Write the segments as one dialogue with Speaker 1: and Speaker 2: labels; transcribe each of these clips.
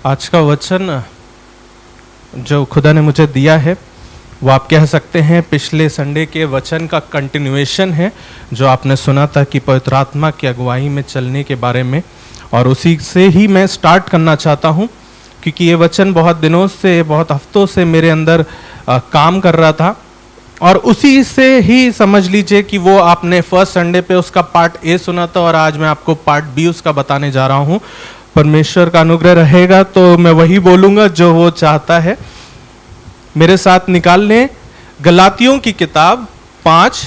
Speaker 1: आज का वचन जो खुदा ने मुझे दिया है वो आप कह सकते हैं पिछले संडे के वचन का कंटिन्यूएशन है, जो आपने सुना था कि पवित्र आत्मा की अगुवाई में चलने के बारे में, और उसी से ही मैं स्टार्ट करना चाहता हूँ, क्योंकि ये वचन बहुत दिनों से, बहुत हफ्तों से मेरे अंदर काम कर रहा था, और उसी से ही समझ लीजिए कि वो आपने फर्स्ट संडे पे उसका पार्ट ए सुना था, और आज मैं आपको पार्ट बी उसका बताने जा रहा हूँ। परमेश्वर का अनुग्रह रहेगा तो मैं वही बोलूँगा जो वो चाहता है। मेरे साथ निकाल लें गलातियों की किताब 5।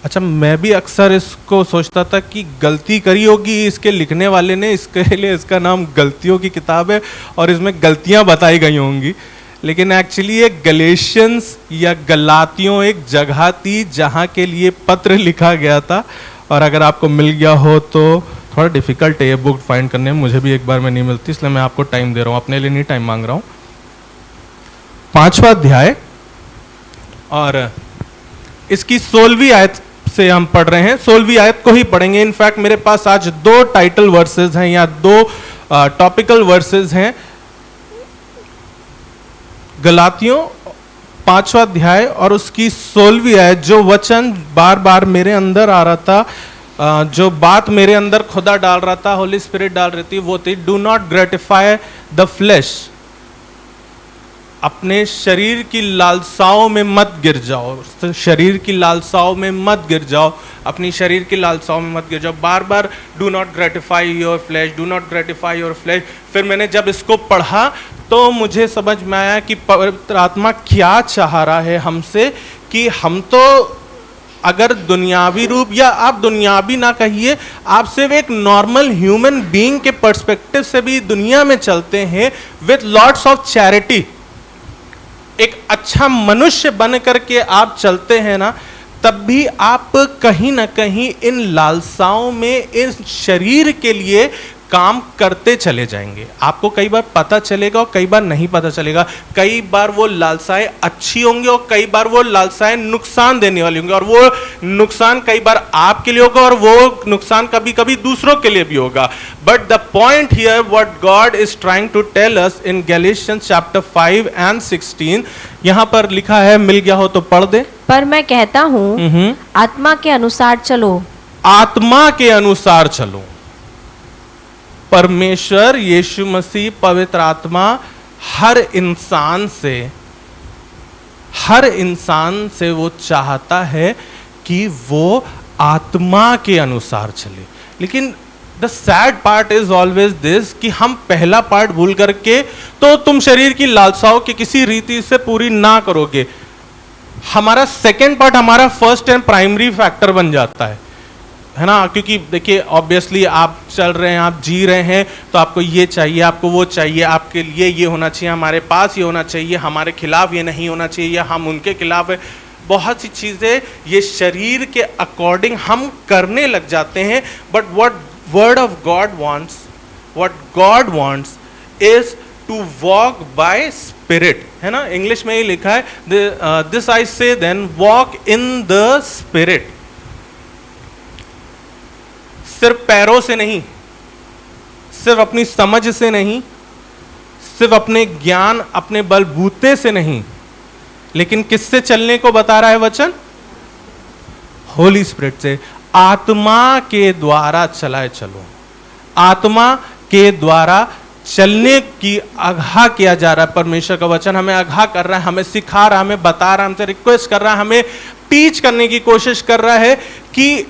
Speaker 1: अच्छा, मैं भी अक्सर इसको सोचता था कि गलती करी होगी इसके लिखने वाले ने, इसके लिए इसका नाम गलतियों की किताब है और इसमें गलतियां बताई गई होंगी, लेकिन एक्चुअली ये गलेशियंस या गलातियों एक जगह थी जहां के लिए पत्र लिखा गया था। और अगर आपको मिल गया हो तो थोड़ा डिफिकल्ट है ये बुक फाइंड करने में, मुझे भी एक बार में नहीं मिलती, इसलिए मैं आपको टाइम दे रहा हूँ, अपने लिए नहीं टाइम मांग रहा हूँ। 5वां अध्याय और इसकी 16वीं आयत से हम पढ़ रहे हैं। 16वीं आयत को ही पढ़ेंगे। इनफैक्ट मेरे पास आज 2 टाइटल वर्सेस हैं या 2 टॉपिकल वर्सेस हैं। गलातियों 5वां अध्याय और उसकी 16वीं आयत, जो वचन बार बार मेरे अंदर आ रहा था, जो बात मेरे अंदर खुदा डाल रहा था, होली स्पिरिट डाल रही थी, वो थी do not gratify the flash. अपने शरीर की लालसाओं में मत गिर जाओ, शरीर की लालसाओं में मत गिर जाओ, अपनी शरीर की लालसाओं में मत गिर जाओ। बार बार do not gratify your flesh, do not gratify your flesh. फिर मैंने जब इसको पढ़ा तो मुझे समझ में आया कि पवित्र आत्मा क्या चाह रहा है हमसे, कि हम तो अगर दुनियावी रूप, या आप दुनियावी ना कहिए, आप सिर्फ एक नॉर्मल ह्यूमन बीइंग के पर्सपेक्टिव से भी दुनिया में चलते हैं विथ लॉट्स ऑफ चैरिटी, एक अच्छा मनुष्य बन करके आप चलते हैं ना, तब भी आप कहीं ना कहीं इन लालसाओं में, इस शरीर के लिए काम करते चले जाएंगे। आपको कई बार पता चलेगा और कई बार नहीं पता चलेगा। कई बार वो लालसाएं अच्छी होंगी और कई बार वो लालसाएं नुकसान देने वाली होंगी, और वो नुकसान कई बार आपके लिए होगा और वो नुकसान कभी कभी दूसरों के लिए भी होगा। But the point here what God is trying to tell us in Galatians chapter 5 and 16, यहां पर लिखा है, मिल गया हो तो पढ़ दे।
Speaker 2: पर मैं कहता हूं आत्मा के अनुसार चलो।
Speaker 1: आत्मा के अनुसार चलो। परमेश्वर यीशु मसीह पवित्र आत्मा हर इंसान से वो चाहता है कि वो आत्मा के अनुसार चले। लेकिन the sad part is always this, कि हम पहला पार्ट भूल करके, तो तुम शरीर की लालसाओं की किसी रीति से पूरी ना करोगे, हमारा सेकेंड पार्ट हमारा फर्स्ट एंड प्राइमरी फैक्टर बन जाता है ना। क्योंकि देखिए, ऑब्वियसली आप चल रहे हैं, आप जी रहे हैं, तो आपको ये चाहिए, आपको वो चाहिए, आपके लिए ये होना चाहिए, हमारे पास ये होना चाहिए, हमारे खिलाफ ये नहीं होना चाहिए, या हम उनके खिलाफ है। बहुत सी चीज़ें ये शरीर के अकॉर्डिंग हम करने लग जाते हैं। But what word of God wants, what God wants is to walk by spirit, है ना। इंग्लिश में ही लिखा है, this I say then walk in the spirit. सिर्फ पैरों से नहीं, सिर्फ अपनी समझ से नहीं, सिर्फ अपने ज्ञान, अपने बलबूते से नहीं, लेकिन किससे चलने को बता रहा है वचन? होली स्पिरिट से। आत्मा के द्वारा चलाए चलो। आत्मा के द्वारा चलने की आगाह किया जा रहा है। परमेश्वर का वचन हमें आगाह कर रहा है, हमें सिखा रहा है, हमें बता रहा है, हमसे रिक्वेस्ट कर रहा है, हमें टीच करने की कोशिश कर रहा है कि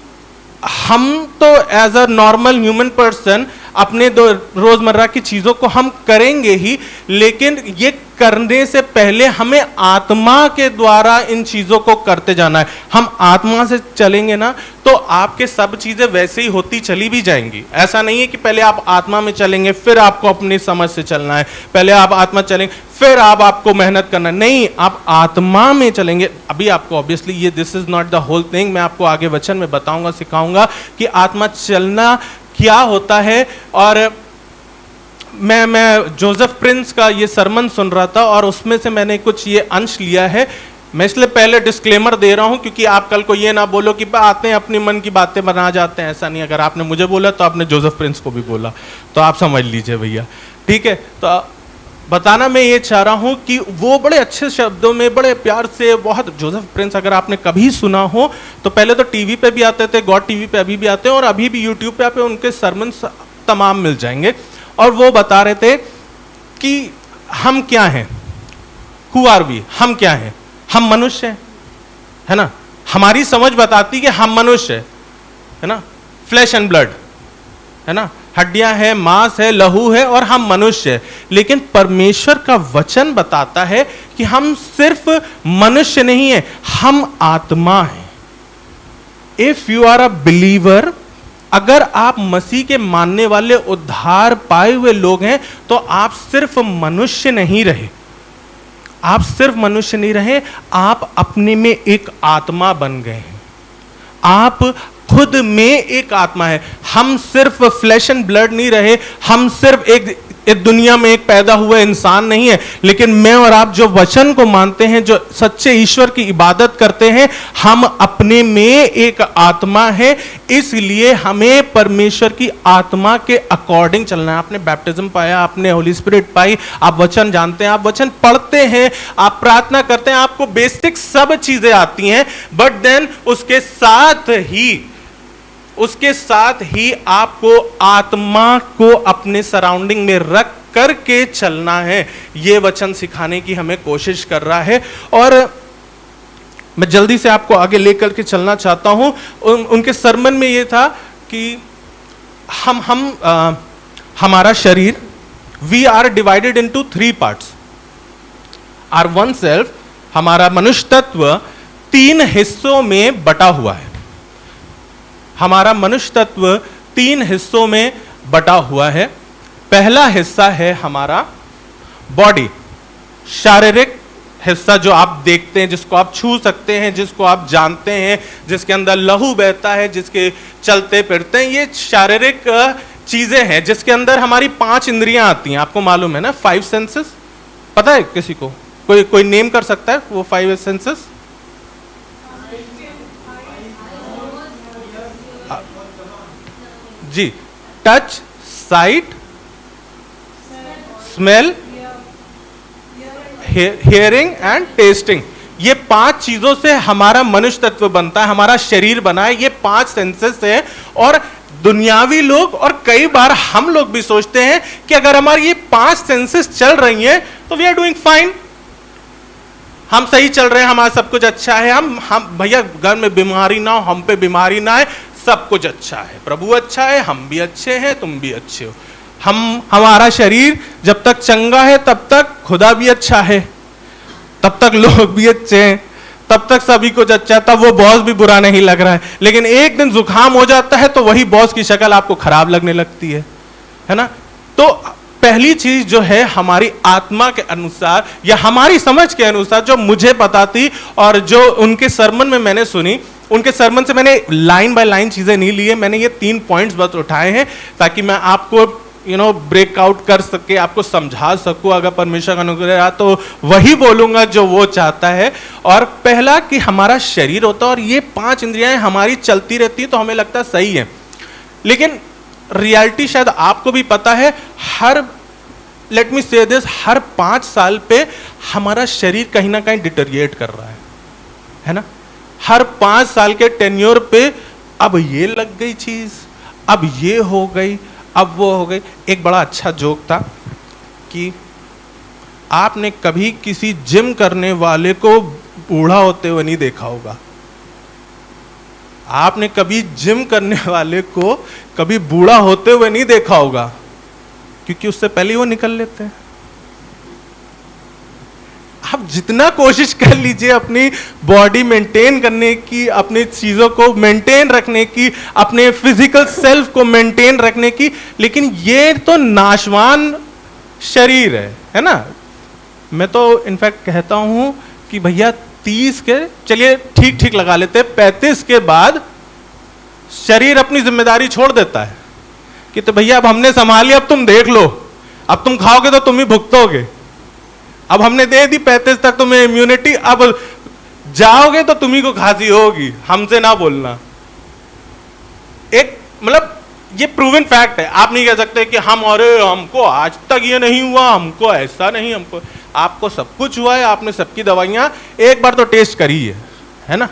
Speaker 1: हम तो as a normal human person अपने रोजमर्रा की चीजों को हम करेंगे ही, लेकिन ये करने से पहले हमें आत्मा के द्वारा इन चीजों को करते जाना है। हम आत्मा से चलेंगे ना, तो आपके सब चीजें वैसे ही होती चली भी जाएंगी। ऐसा नहीं है कि पहले आप आत्मा में चलेंगे फिर आपको अपनी समझ से चलना है, पहले आप आत्मा चलेंगे फिर आपको मेहनत करना है। नहीं, आप आत्मा में चलेंगे। अभी आपको ऑब्वियसली ये this is not the whole thing, मैं आपको आगे वचन में बताऊंगा, सिखाऊंगा कि आत्मा चलना क्या होता है। और मैं जोसेफ प्रिंस का ये सरमन सुन रहा था और उसमें से मैंने कुछ ये अंश लिया है। मैं इसलिए पहले डिस्क्लेमर दे रहा हूं क्योंकि आप कल को ये ना बोलो कि आते हैं अपनी मन की बातें बना जाते हैं, ऐसा नहीं। अगर आपने मुझे बोला तो आपने जोसेफ प्रिंस को भी बोला, तो आप समझ लीजिए भैया, ठीक है। तो बताना मैं ये चाह रहा हूं कि वो बड़े अच्छे शब्दों में, बड़े प्यार से, बहुत, जोसेफ प्रिंस अगर आपने कभी सुना हो तो पहले तो टीवी पे भी आते थे, गॉड टीवी पे अभी भी आते हैं, और अभी भी यूट्यूब पे आप उनके सरमन तमाम मिल जाएंगे। और वो बता रहे थे कि हम क्या हैं, हु आर वी, हम क्या हैं, हम मनुष्य हैं, है ना। हमारी समझ बताती कि हम मनुष्य है ना, फ्लैश एंड ब्लड, है ना, हड्डियां हैं, मांस है, लहू है, और हम मनुष्य है। लेकिन परमेश्वर का वचन बताता है कि हम सिर्फ मनुष्य नहीं है, हम आत्मा हैं। If you are a believer, अगर आप मसीह के मानने वाले, उद्धार पाए हुए लोग हैं, तो आप सिर्फ मनुष्य नहीं रहे, आप सिर्फ मनुष्य नहीं रहे, आप अपने में एक आत्मा बन गए हैं। आप खुद में एक आत्मा है। हम सिर्फ फ्लैश एंड ब्लड नहीं रहे, हम सिर्फ एक दुनिया में एक पैदा हुआ इंसान नहीं है, लेकिन मैं और आप जो वचन को मानते हैं, जो सच्चे ईश्वर की इबादत करते हैं, हम अपने में एक आत्मा है। इसलिए हमें परमेश्वर की आत्मा के अकॉर्डिंग चलना है। आपने बैप्टिज्म पाया, आपने होली स्पिरिट पाई, आप वचन जानते हैं, आप वचन पढ़ते हैं, आप प्रार्थना करते हैं, आपको बेसिक सब चीजें आती हैं, बट देन उसके साथ ही आपको आत्मा को अपने सराउंडिंग में रख करके चलना है। यह वचन सिखाने की हमें कोशिश कर रहा है, और मैं जल्दी से आपको आगे लेकर के चलना चाहता हूं। उनके सरमन में यह था कि हमारा शरीर, we are divided into 3 parts. Are one self, हमारा मनुष्य तत्व 3 हिस्सों में बटा हुआ है। हमारा मनुष्य तत्व 3 हिस्सों में बटा हुआ है। पहला हिस्सा है हमारा बॉडी, शारीरिक हिस्सा जो आप देखते हैं, जिसको आप छू सकते हैं, जिसको आप जानते हैं, जिसके अंदर लहू बहता है, जिसके चलते फिरते हैं, ये शारीरिक चीजें हैं, जिसके अंदर हमारी 5 इंद्रियां आती हैं। आपको मालूम है ना, 5 सेंसेस, पता है किसी को? कोई नेम कर सकता है वो 5 सेंसेस? जी, touch, sight, smell, hearing and testing. ये 5 चीजों से हमारा मनुष्य तत्व बनता है, हमारा शरीर बना है। ये 5 सेंसेस है, और दुनियावी लोग और कई बार हम लोग भी सोचते हैं कि अगर हमारी ये 5 सेंसेस चल रही हैं तो वी आर डूइंग फाइन, हम सही चल रहे हैं, हमारा सब कुछ अच्छा है, हम भैया घर में बीमारी ना हो, हम पे बीमारी ना आए, सब कुछ अच्छा है, प्रभु अच्छा है, हम भी अच्छे हैं, तुम भी अच्छे हो। हमारा शरीर जब तक चंगा है तब तक खुदा भी अच्छा है, तब तक लोग भी अच्छे हैं, तब तक सभी कुछ अच्छा है, तब वो बॉस भी बुरा नहीं लग रहा है। लेकिन एक दिन जुकाम हो जाता है तो वही बॉस की शक्ल आपको खराब लगने लगती है ना। तो पहली चीज जो है, हमारी आत्मा के अनुसार या हमारी समझ के अनुसार, जो मुझे पता थी और जो उनके सरमन में मैंने सुनी, उनके सरमन से मैंने लाइन बाय लाइन चीजें नहीं ली है, मैंने ये 3 पॉइंट्स बस उठाए हैं ताकि मैं आपको ब्रेकआउट कर सके, आपको समझा सकूं। अगर परमेश्वर का अनुग्रह रहा तो वही बोलूंगा जो वो चाहता है। और पहला कि हमारा शरीर होता है और ये 5 इंद्रियां हमारी चलती रहती है, तो हमें लगता है सही है, लेकिन रियलिटी शायद आपको भी पता है, लेट मी से दिस, हर 5 साल पे हमारा शरीर कहीं ना कहीं डिटेरिएट कर रहा है ना। हर 5 साल के टेन्योर पे अब ये लग गई चीज, अब ये हो गई, अब वो हो गई। एक बड़ा अच्छा जोक था कि आपने कभी किसी जिम करने वाले को बूढ़ा होते हुए नहीं देखा होगा। आपने कभी जिम करने वाले को कभी बूढ़ा होते हुए नहीं देखा होगा, क्योंकि उससे पहले ही वो निकल लेते हैं। आप जितना कोशिश कर लीजिए अपनी बॉडी मेंटेन करने की, अपनी चीजों को मेंटेन रखने की, अपने फिजिकल सेल्फ को मेंटेन रखने की, लेकिन ये तो नाशवान शरीर है ना। मैं तो इनफैक्ट कहता हूं कि भैया 30 के, चलिए ठीक ठीक लगा लेते, 35 के बाद शरीर अपनी जिम्मेदारी छोड़ देता है कि तो भैया अब हमने संभाली, अब तुम देख लो, अब तुम खाओगे तो तुम ही भुगतोगे, अब हमने दे दी 35 तक तुम्हें इम्यूनिटी, अब जाओगे तो तुम्ही को खांसी होगी, हमसे ना बोलना। एक मतलब ये प्रूवन फैक्ट है, आप नहीं कह सकते कि हम अरे हमको आज तक ये नहीं हुआ, हमको ऐसा नहीं, हमको, आपको सब कुछ हुआ है, आपने सबकी दवाइयां एक बार तो टेस्ट करी है ना,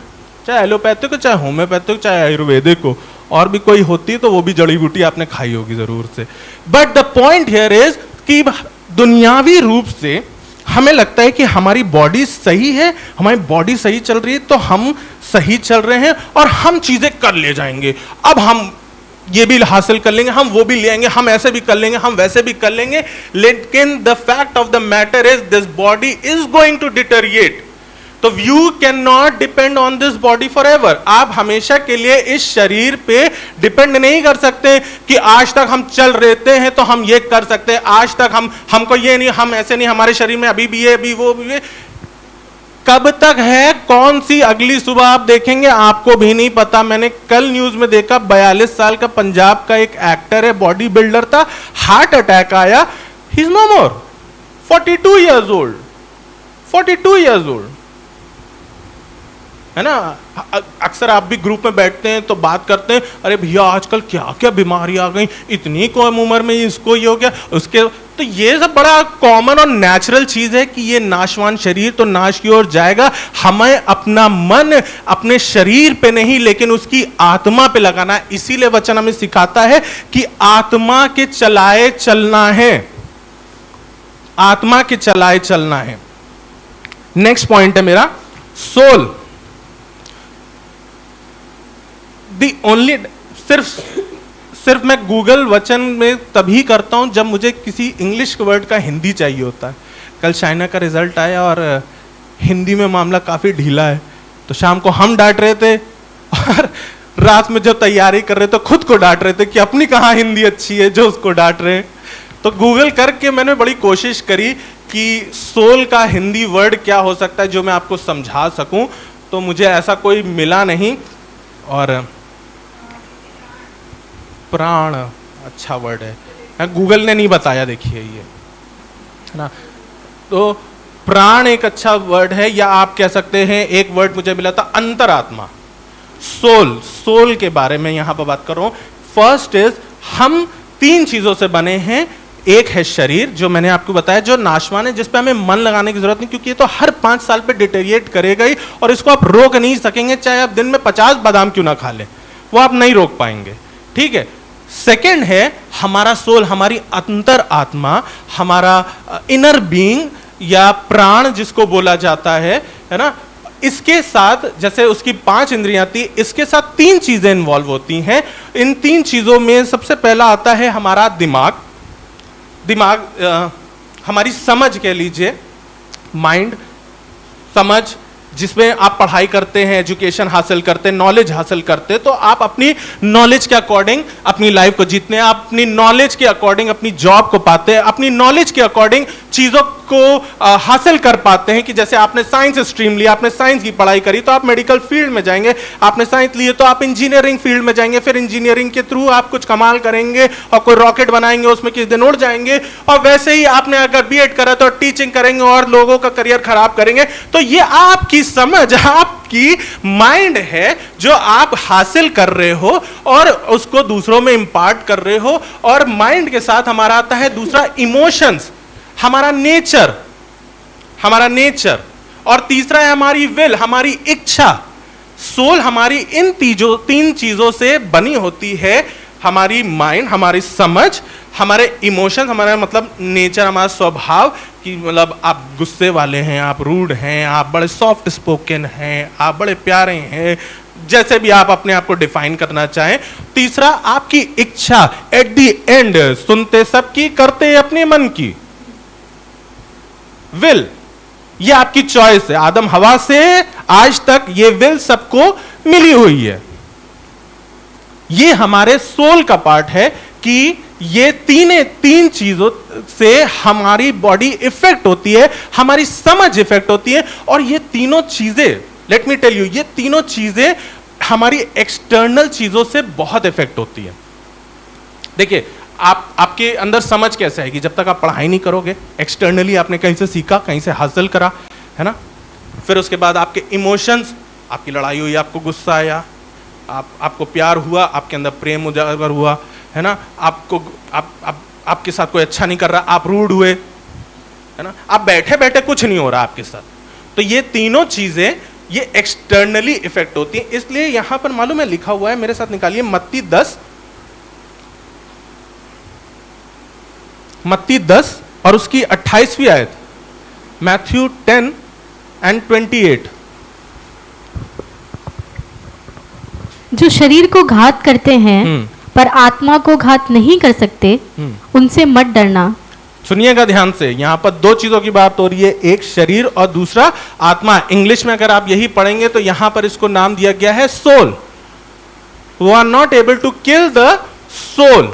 Speaker 1: चाहे एलोपैथिक हो, चाहे होम्योपैथिक, चाहे आयुर्वेदिक हो, और भी कोई होती तो वो भी जड़ी बूटी आपने खाई होगी जरूर से। But the point here is कि दुनियावी रूप से हमें लगता है कि हमारी बॉडी सही है, हमारी बॉडी सही चल रही है, तो हम सही चल रहे हैं और हम चीजें कर ले जाएंगे। अब हम ये भी हासिल कर लेंगे, हम वो भी ले आएंगे, हम ऐसे भी कर लेंगे, हम वैसे भी कर लेंगे। लेकिन the fact of the matter is this body is going to deteriorate. तो you can not depend on this body forever. आप हमेशा के लिए इस शरीर पे डिपेंड नहीं कर सकते कि आज तक हम चल रहते हैं तो हम ये कर सकते हैं, आज तक हमको ये नहीं, हम ऐसे नहीं, हमारे शरीर में अभी भी ये, अभी वो भी। कब तक है, कौन सी अगली सुबह आप देखेंगे, आपको भी नहीं पता। मैंने कल न्यूज में देखा, 42 साल का पंजाब का एक एक्टर है, बॉडी बिल्डर था, हार्ट अटैक आया, he is no more, 42 years old, 42 years old, है ना। अक्सर आप भी ग्रुप में बैठते हैं तो बात करते हैं, अरे भैया आजकल क्या क्या बीमारी आ गई, इतनी कम उम्र में इसको ये हो गया, उसके। तो ये सब बड़ा कॉमन और नेचुरल चीज है कि ये नाशवान शरीर तो नाश की ओर जाएगा। हमें अपना मन अपने शरीर पे नहीं लेकिन उसकी आत्मा पे लगाना है। इसीलिए वचन हमें सिखाता है कि आत्मा के चलाए चलना है, आत्मा के चलाए चलना है। नेक्स्ट पॉइंट है मेरा सोल। दी ओनली, सिर्फ मैं गूगल वचन में तभी करता हूं जब मुझे किसी इंग्लिश वर्ड का हिंदी चाहिए होता है। कल चाइना का रिजल्ट आया और हिंदी में मामला काफी ढीला है, तो शाम को हम डांट रहे थे और रात में जब तैयारी कर रहे थे तो खुद को डांट रहे थे कि अपनी कहाँ हिंदी अच्छी है जो उसको डांट रहे हैं। तो गूगल करके मैंने बड़ी कोशिश करी कि सोल का हिंदी वर्ड क्या हो सकता है जो मैं आपको समझा सकूं, तो मुझे ऐसा कोई मिला नहीं। और प्राण अच्छा वर्ड है, गूगल ने नहीं बताया, देखिए ये, है ना। तो प्राण एक अच्छा वर्ड है, या आप कह सकते हैं एक वर्ड मुझे मिला था अंतरात्मा, सोल। सोल के बारे में यहां पर बात कर रहा हूं। फर्स्ट इज, हम 3 चीजों से बने हैं। एक है शरीर, जो मैंने आपको बताया, जो नाशवान है, जिस पे हमें मन लगाने की जरूरत नहीं, क्योंकि ये तो हर 5 साल पे डिटेरिएट करेगा ही और इसको आप रोक नहीं सकेंगे, चाहे आप दिन में 50 बादाम क्यों ना खा लें, वो आप नहीं रोक पाएंगे, ठीक है। सेकेंड है हमारा सोल, हमारी अंतर आत्मा, हमारा इनर बीइंग या प्राण जिसको बोला जाता है ना। इसके साथ, जैसे उसकी 5 इंद्रियां थी, इसके साथ 3 चीजें इन्वॉल्व होती हैं। इन 3 चीजों में सबसे पहला आता है हमारा दिमाग। हमारी समझ कह लीजिए, माइंड, समझ, जिसमें आप पढ़ाई करते हैं, एजुकेशन हासिल करते हैं, नॉलेज हासिल करते हैं, तो आप अपनी नॉलेज के अकॉर्डिंग अपनी लाइफ को जीतने, आप अपनी नॉलेज के अकॉर्डिंग अपनी जॉब को पाते हैं, अपनी नॉलेज के अकॉर्डिंग चीजों को हासिल कर पाते हैं। कि जैसे आपने साइंस स्ट्रीम लिया, आपने साइंस की पढ़ाई करी तो आप मेडिकल फील्ड में जाएंगे, आपने साइंस लिए तो आप इंजीनियरिंग फील्ड में जाएंगे, फिर इंजीनियरिंग के थ्रू आप कुछ कमाल करेंगे और कोई रॉकेट बनाएंगे, उसमें किसी दिन उड़ जाएंगे। और वैसे ही आपने अगर बीएड करा तो टीचिंग करेंगे और लोगों का करियर खराब करेंगे। तो ये आपकी समझ, आपकी माइंड है जो आप हासिल कर रहे हो और उसको दूसरों में इंपार्ट कर रहे हो। और माइंड के साथ हमारा आता है दूसरा इमोशंस, हमारा नेचर, और तीसरा है हमारी विल, हमारी इच्छा। सोल हमारी इन 3 चीजों से बनी होती है। हमारी माइंड, हमारी समझ, हमारे इमोशन, हमारा मतलब नेचर, हमारा स्वभाव, कि मतलब आप गुस्से वाले हैं, आप रूड हैं, आप बड़े सॉफ्ट स्पोकन हैं, आप बड़े प्यारे हैं, जैसे भी आप अपने आप को डिफाइन करना चाहें। तीसरा आपकी इच्छा, एट द एंड सुनते सबकी, करते अपने मन की, विल। ये आपकी चॉइस है। आदम हवा से आज तक ये विल सबको मिली हुई है। ये हमारे सोल का पार्ट है कि ये 3 चीजों से हमारी बॉडी इफेक्ट होती है, हमारी समझ इफेक्ट होती है। और ये तीनों चीजें, लेट मी टेल यू, ये तीनों चीजें हमारी एक्सटर्नल चीजों से बहुत इफेक्ट होती है। देखिए, आपके अंदर समझ कैसे आएगी जब तक आप पढ़ाई नहीं करोगे, एक्सटर्नली आपने कहीं से सीखा, कहीं से हासिल करा, है ना। फिर उसके बाद आपके इमोशंस, आपकी लड़ाई हुई, आपको गुस्सा आया, आपको प्यार हुआ, आपके अंदर प्रेम उजागर हुआ, है ना, आपके साथ कोई अच्छा नहीं कर रहा, आप रूड हुए, है ना, आप बैठे बैठे कुछ नहीं हो रहा आपके साथ। तो ये तीनों चीजें ये एक्सटर्नली इफेक्ट होती हैं। इसलिए यहां पर मालूम है लिखा हुआ है, मेरे साथ निकालिए, मत्ती 10 और उसकी 28वीं आयत, मैथ्यू 10:28।
Speaker 2: जो शरीर को घात करते हैं पर आत्मा को घात नहीं कर सकते, उनसे मत डरना।
Speaker 1: सुनिएगा ध्यान से, यहां पर दो चीजों की बात हो रही है, एक शरीर और दूसरा आत्मा। इंग्लिश में अगर आप यही पढ़ेंगे तो यहां पर इसको नाम दिया गया है सोल। वो are not able to kill the soul.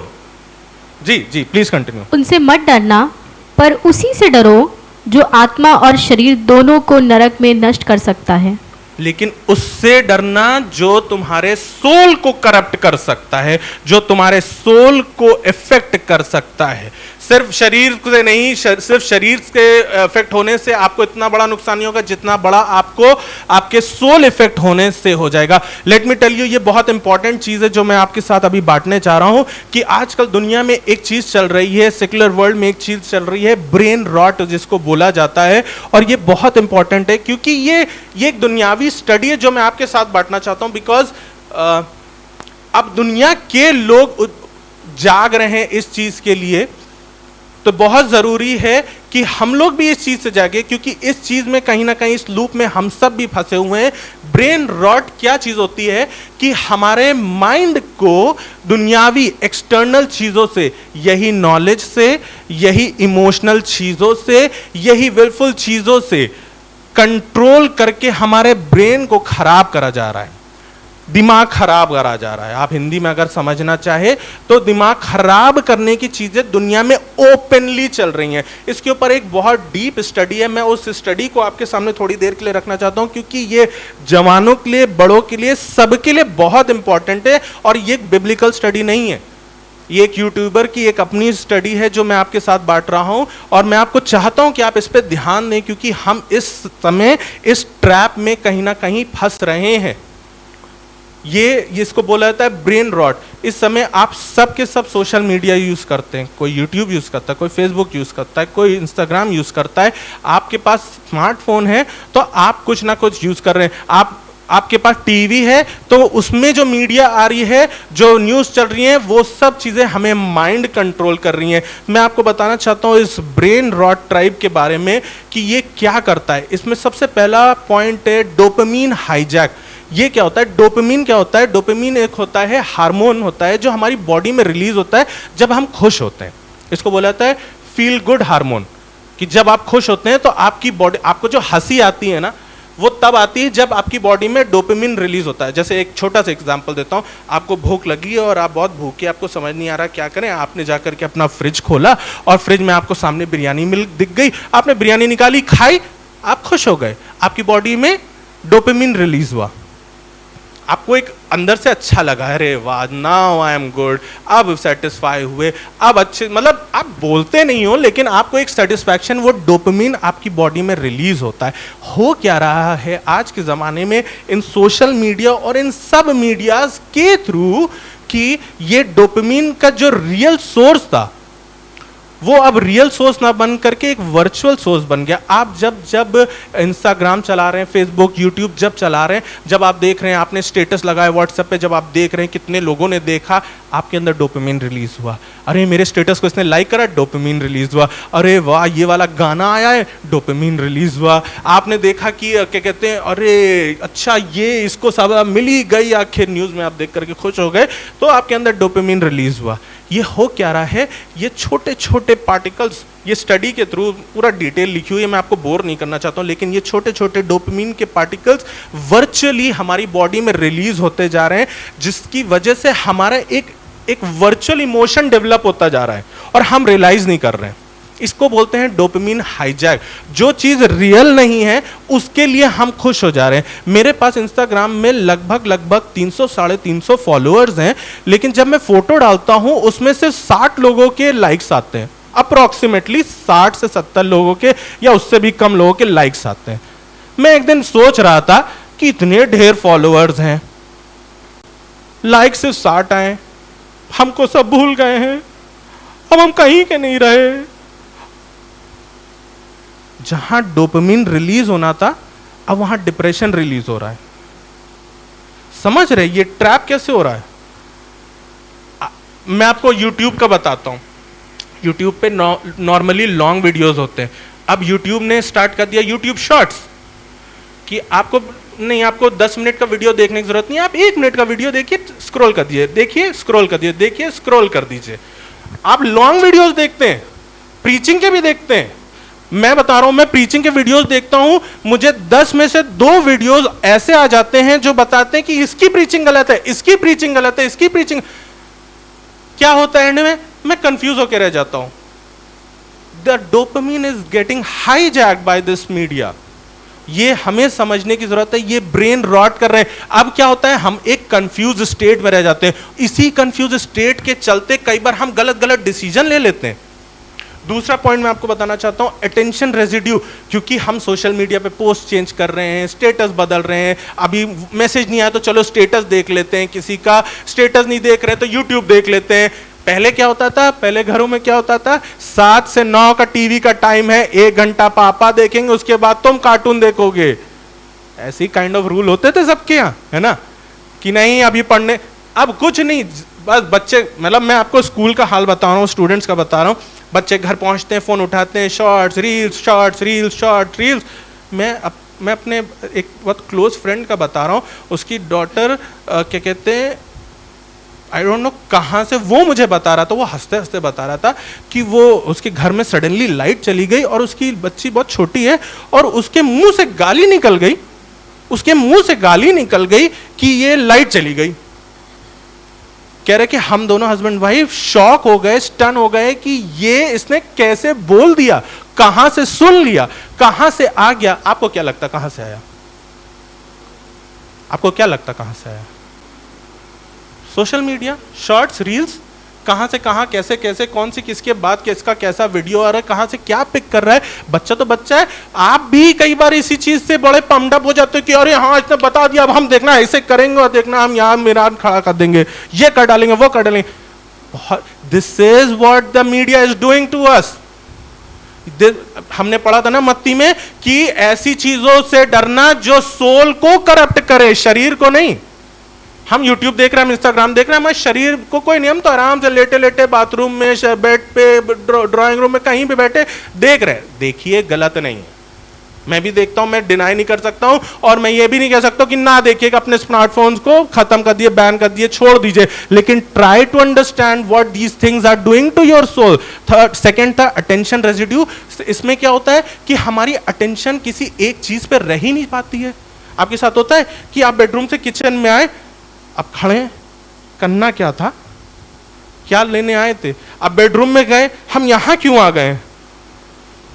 Speaker 1: जी जी, प्लीज कंटिन्यू।
Speaker 2: उनसे मत डरना, पर उसी से डरो जो आत्मा और शरीर दोनों को नरक में नष्ट कर सकता है।
Speaker 1: लेकिन उससे डरना जो तुम्हारे सोल को करप्ट कर सकता है, जो तुम्हारे सोल को इफेक्ट कर सकता है। सिर्फ शरीर से नहीं, सिर्फ शरीर के इफेक्ट होने से आपको इतना बड़ा नुकसान नहीं होगा जितना बड़ा आपको आपके सोल इफेक्ट होने से हो जाएगा। लेट मी टेल यू, ये बहुत इंपॉर्टेंट चीज है जो मैं आपके साथ अभी बांटने चाह रहा हूं कि आजकल दुनिया में एक चीज चल रही है, सेक्युलर वर्ल्ड में एक चीज चल रही है, ब्रेन रॉट जिसको बोला जाता है। और ये बहुत इंपॉर्टेंट है क्योंकि ये एक दुनियावी स्टडी है जो मैं आपके साथ बांटना चाहता हूं। बिकॉज अब दुनिया के लोग जाग रहे हैं इस चीज के लिए, तो बहुत जरूरी है कि हम लोग भी इस चीज से जागे, क्योंकि इस चीज में कहीं ना कहीं, इस लूप में हम सब भी फंसे हुए हैं। ब्रेन रॉट क्या चीज होती है कि हमारे माइंड को दुनियावी एक्सटर्नल चीजों से, यही नॉलेज से, यही इमोशनल चीजों से, यही विलफुल चीजों से कंट्रोल करके हमारे ब्रेन को खराब करा जा रहा है, दिमाग खराब करा जा रहा है। आप हिंदी में अगर समझना चाहे तो दिमाग खराब करने की चीजें दुनिया में ओपनली चल रही हैं। इसके ऊपर एक बहुत डीप स्टडी है, मैं उस स्टडी को आपके सामने थोड़ी देर के लिए रखना चाहता हूं क्योंकि ये जवानों के लिए, बड़ों के लिए, सबके लिए बहुत इंपॉर्टेंट है। और ये एक बिब्लिकल स्टडी नहीं है, ये एक यूट्यूबर की एक अपनी स्टडी है जो मैं आपके साथ बांट रहा हूं। और मैं आपको चाहता हूं कि आप इस पर ध्यान दें क्योंकि हम इस समय इस ट्रैप में कहीं ना कहीं फंस रहे हैं। ये इसको बोला जाता है ब्रेन रॉट। इस समय आप सब के सब सोशल मीडिया यूज करते हैं, कोई यूट्यूब यूज करता है, कोई फेसबुक यूज करता है, कोई इंस्टाग्राम यूज करता है। आपके पास स्मार्टफोन है तो आप कुछ ना कुछ यूज कर रहे हैं। आपके पास टीवी है तो उसमें जो मीडिया आ रही है, जो न्यूज़ चल रही है, वो सब चीज़ें हमें माइंड कंट्रोल कर रही हैं। मैं आपको बताना चाहता हूँ इस ब्रेन रॉट ट्राइब के बारे में कि ये क्या करता है। इसमें सबसे पहला पॉइंट है डोपामीन हाईजैक। ये क्या होता है? डोपामीन क्या होता है? डोपामीन एक होता है हार्मोन होता है जो हमारी बॉडी में रिलीज होता है जब हम खुश होते हैं। इसको बोला जाता है फील गुड हार्मोन, कि जब आप खुश होते हैं तो आपकी बॉडी, आपको जो हंसी आती है ना, वो तब आती है जब आपकी बॉडी में डोपामिन रिलीज होता है। जैसे एक छोटा सा एग्जांपल देता हूँ, आपको भूख लगी है और आप बहुत भूखे, आपको समझ नहीं आ रहा क्या करें, आपने जाकर के अपना फ्रिज खोला और फ्रिज में आपको सामने बिरयानी दिख गई, आपने बिरयानी निकाली, खाई, आप खुश हो गए, आपकी बॉडी में डोपामिन रिलीज हुआ, आपको एक अंदर से अच्छा लगा, अरे वाह, नाउ आई एम गुड, अब सेटिस्फाई हुए, अब अच्छे, मतलब आप बोलते नहीं हो लेकिन आपको एक सेटिस्फैक्शन, वो डोपामिन आपकी बॉडी में रिलीज होता है। हो क्या रहा है आज के ज़माने में इन सोशल मीडिया और इन सब मीडियाज के थ्रू कि ये डोपामिन का जो रियल सोर्स था वो अब रियल सोर्स ना बन करके एक वर्चुअल सोर्स बन गया। आप जब इंस्टाग्राम चला रहे हैं, फेसबुक, यूट्यूब जब चला रहे हैं, जब आप देख रहे हैं, आपने स्टेटस लगाया व्हाट्सएप पे, जब आप देख रहे हैं कितने लोगों ने देखा, आपके अंदर डोपामिन रिलीज हुआ। अरे मेरे स्टेटस को इसने लाइक करा, डोपामिन रिलीज हुआ। अरे वाह, ये वाला गाना आया है, डोपामिन रिलीज हुआ। आपने देखा कि क्या कहते हैं, अरे अच्छा ये इसको सब मिल ही गई आखिर, न्यूज़ में आप देख करके खुश हो गए, तो आपके अंदर डोपामिन रिलीज हुआ। ये हो क्या रहा है? ये छोटे छोटे पार्टिकल्स, ये स्टडी के थ्रू पूरा डिटेल लिखी हुई है, मैं आपको बोर नहीं करना चाहता हूँ, लेकिन ये छोटे छोटे डोपामिन के पार्टिकल्स वर्चुअली हमारी बॉडी में रिलीज होते जा रहे हैं, जिसकी वजह से हमारा एक वर्चुअल इमोशन डेवलप होता जा रहा है और हम रियलाइज नहीं कर रहे हैं। इसको बोलते हैं डोपामिन हाईजैक। जो चीज रियल नहीं है उसके लिए हम खुश हो जा रहे हैं। मेरे पास इंस्टाग्राम में लगभग 300-350 फॉलोअर्स हैं, लेकिन जब मैं फोटो डालता हूं उसमें से 60 लोगों के लाइक्स आते हैं, अप्रोक्सीमेटली 60 से 70 लोगों के या उससे भी कम लोगों के लाइक्स आते हैं। मैं एक दिन सोच रहा था कि इतने ढेर फॉलोअर्स हैं, लाइक सिर्फ 60 आए, हमको सब भूल गए हैं, अब हम कहीं के नहीं रहे। जहां डोपामिन रिलीज होना था, अब वहां डिप्रेशन रिलीज हो रहा है। समझ रहे ये ट्रैप कैसे हो रहा है? मैं आपको YouTube का बताता हूं। YouTube पे नॉर्मली लॉन्ग वीडियोस होते हैं। अब YouTube ने स्टार्ट कर दिया YouTube शॉर्ट्स, कि आपको 10 मिनट का वीडियो देखने की जरूरत नहीं है, आप 1 मिनट का वीडियो देखिए, स्क्रॉल कर दिए, देखिए स्क्रॉल कर दिए, देखिए स्क्रॉल कर दीजिए। आप लॉन्ग वीडियोस देखते हैं, प्रीचिंग के भी देखते हैं। मैं बता रहा हूं, मैं प्रीचिंग के वीडियोस देखता हूं, मुझे 10 में से 2 वीडियोस ऐसे आ जाते हैं जो बताते हैं कि इसकी प्रीचिंग गलत है, इसकी प्रीचिंग गलत है, इसकी प्रीचिंग। क्या होता है एंड में? मैं कंफ्यूज होकर रह जाता हूं। The dopamine is getting hijacked by this media. ये हमें समझने की जरूरत है, ये ब्रेन रॉट कर रहे हैं। अब क्या होता है, हम एक कंफ्यूज स्टेट में रह जाते हैं। इसी कंफ्यूज स्टेट के चलते कई बार हम गलत गलत डिसीजन ले लेते हैं। दूसरा पॉइंट मैं आपको बताना चाहता हूं, अटेंशन रेजिड्यू। क्योंकि हम सोशल मीडिया पे पोस्ट चेंज कर रहे हैं, स्टेटस बदल रहे हैं, अभी मैसेज नहीं आया तो चलो स्टेटस देख लेते हैं, किसी का स्टेटस नहीं देख रहे तो यूट्यूब देख लेते हैं। पहले क्या होता था, पहले घरों में क्या होता था, 7 से 9 का टीवी का टाइम है, 1 घंटा पापा देखेंगे, उसके बाद तुम कार्टून देखोगे। ऐसी काइंड ऑफ रूल होते थे सबके यहाँ, है ना, कि नहीं अभी पढ़ने। अब कुछ नहीं, बस बच्चे, मतलब मैं आपको स्कूल का हाल बता रहा हूँ, स्टूडेंट्स का बता रहा हूँ। बच्चे घर पहुंचते हैं, फोन उठाते हैं, shorts reels, shorts reels, short reels. मैं अपने एक बहुत क्लोज फ्रेंड का बता रहा हूँ, उसकी डॉटर क्या कहते हैं, आई डोंट नो कहाँ से, वो मुझे बता रहा था, वो हंसते हंसते बता रहा था कि वो उसके घर में सडनली लाइट चली गई और उसकी बच्ची बहुत छोटी है और उसके मुंह से गाली निकल गई, उसके मुंह से गाली निकल गई कि ये लाइट चली गई। कह रहे कि हम दोनों हस्बैंड वाइफ शॉक हो गए, स्टन हो गए कि ये इसने कैसे बोल दिया, कहां से सुन लिया, कहां से आ गया। आपको क्या लगता कहां से आया? आपको क्या लगता कहां से आया? सोशल मीडिया, शॉर्ट्स, रील्स, कहां से कहां, कैसे कैसे, कौन सी किसके बाद किसका कैसा वीडियो आ रहा है, कहां से क्या पिक कर रहा है। बच्चा तो बच्चा है। आप भी कई बार इसी चीज से बड़े पम्ड अप हो जाते हो कि अरे हाँ इसने बता दिया, अब हम देखना ऐसे करेंगे और देखना हम यहां मीरान खड़ा कर देंगे, ये कर डालेंगे, वो कर डालेंगे। This is what the media is doing to us. हमने पढ़ा था ना मत्ती में कि ऐसी चीजों से डरना जो सोल को करप्ट करे, शरीर को नहीं। हम YouTube देख रहे हैं, हम Instagram देख रहे हैं, हमारे शरीर को कोई नहीं, हम तो आराम से लेटे लेटे बाथरूम में, बेड पे, ड्राइंग रूम में, कहीं भी बैठे देख रहे हैं। देखिए, गलत नहीं है, मैं भी देखता हूं, मैं डिनाई नहीं कर सकता हूं, और मैं ये भी नहीं कह सकता कि ना देखिएगा, अपने स्मार्टफोन्स को खत्म कर दिए, बैन कर दिए, छोड़ दीजिए। लेकिन try to understand what these things are doing to your soul. Second था अटेंशन रेजिड्यू। इसमें क्या होता है कि हमारी अटेंशन किसी एक चीज पर रह ही नहीं पाती है। आपके साथ होता है कि आप बेडरूम से किचन में आए, अब खड़े करना क्या था, क्या लेने आए थे, अब बेडरूम में गए, हम यहां क्यों आ गए?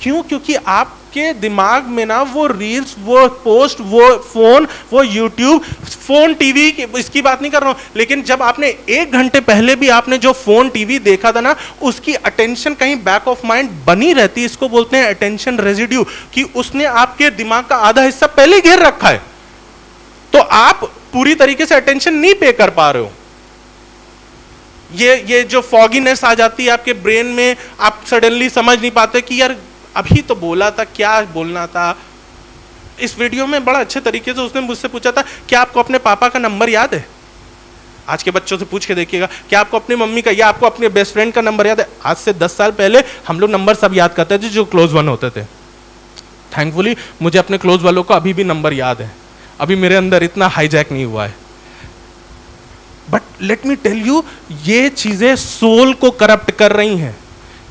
Speaker 1: क्यों? क्योंकि आपके दिमाग में ना वो रील्स, वो पोस्ट, वो फोन, वो यूट्यूब, फोन टीवी, इसकी बात नहीं कर रहा हूं, लेकिन जब आपने 1 घंटे पहले भी आपने जो फोन टीवी देखा था ना, उसकी अटेंशन कहीं बैक ऑफ माइंड बनी रहती है। इसको बोलते हैं अटेंशन रेजिड्यू, कि उसने आपके दिमाग का आधा हिस्सा पहले घेर रखा है, तो आप पूरी तरीके से अटेंशन नहीं पे कर पा रहे हो। ये जो फॉगीनेस आ जाती है आपके ब्रेन में, आप सडनली समझ नहीं पाते कि यार अभी तो बोला था, क्या बोलना था। इस वीडियो में बड़ा अच्छे तरीके से उसने मुझसे पूछा था, क्या आपको अपने पापा का नंबर याद है? आज के बच्चों से पूछ के देखिएगा, क्या आपको अपनी मम्मी का या आपको अपने बेस्ट फ्रेंड का नंबर याद है? आज से 10 साल पहले हम लोग नंबर सब याद करते थे जो क्लोज वन होते थे। थैंकफुली मुझे अपने क्लोज वालों का अभी भी नंबर याद है, अभी मेरे अंदर इतना हाईजैक नहीं हुआ है। But let me tell you, ये चीजें सोल को करप्ट कर रही हैं।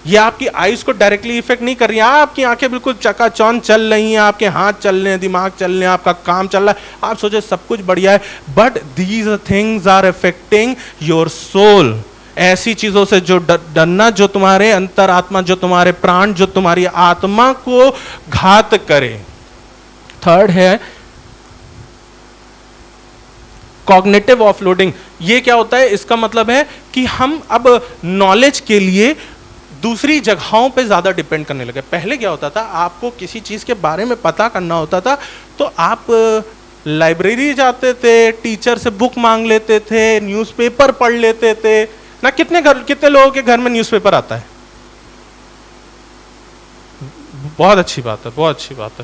Speaker 1: ये आपकी आईज को डायरेक्टली इफेक्ट नहीं कर रही है। आपकी आंखें बिल्कुल चकाचौंध चल रही हैं, आपके हाथ चल रहे हैं, दिमाग चल रहे हैं, आपका काम चल रहा है, आप सोचे सब कुछ बढ़िया है, but these things are affecting your soul. ऐसी चीजों से जो डरना, जो तुम्हारे अंतरात्मा, जो तुम्हारे प्राण, जो तुम्हारी आत्मा को घात करे। थर्ड है कॉग्निटिव ऑफलोडिंग। ये क्या होता है? इसका मतलब है कि हम अब नॉलेज के लिए दूसरी जगहों पे ज़्यादा डिपेंड करने लगे। पहले क्या होता था, आपको किसी चीज़ के बारे में पता करना होता था तो आप लाइब्रेरी जाते थे, टीचर से बुक मांग लेते थे, न्यूज़पेपर पढ़ लेते थे ना। कितने लोगों के घर में न्यूज़पेपर आता है? बहुत अच्छी बात है, बहुत अच्छी बात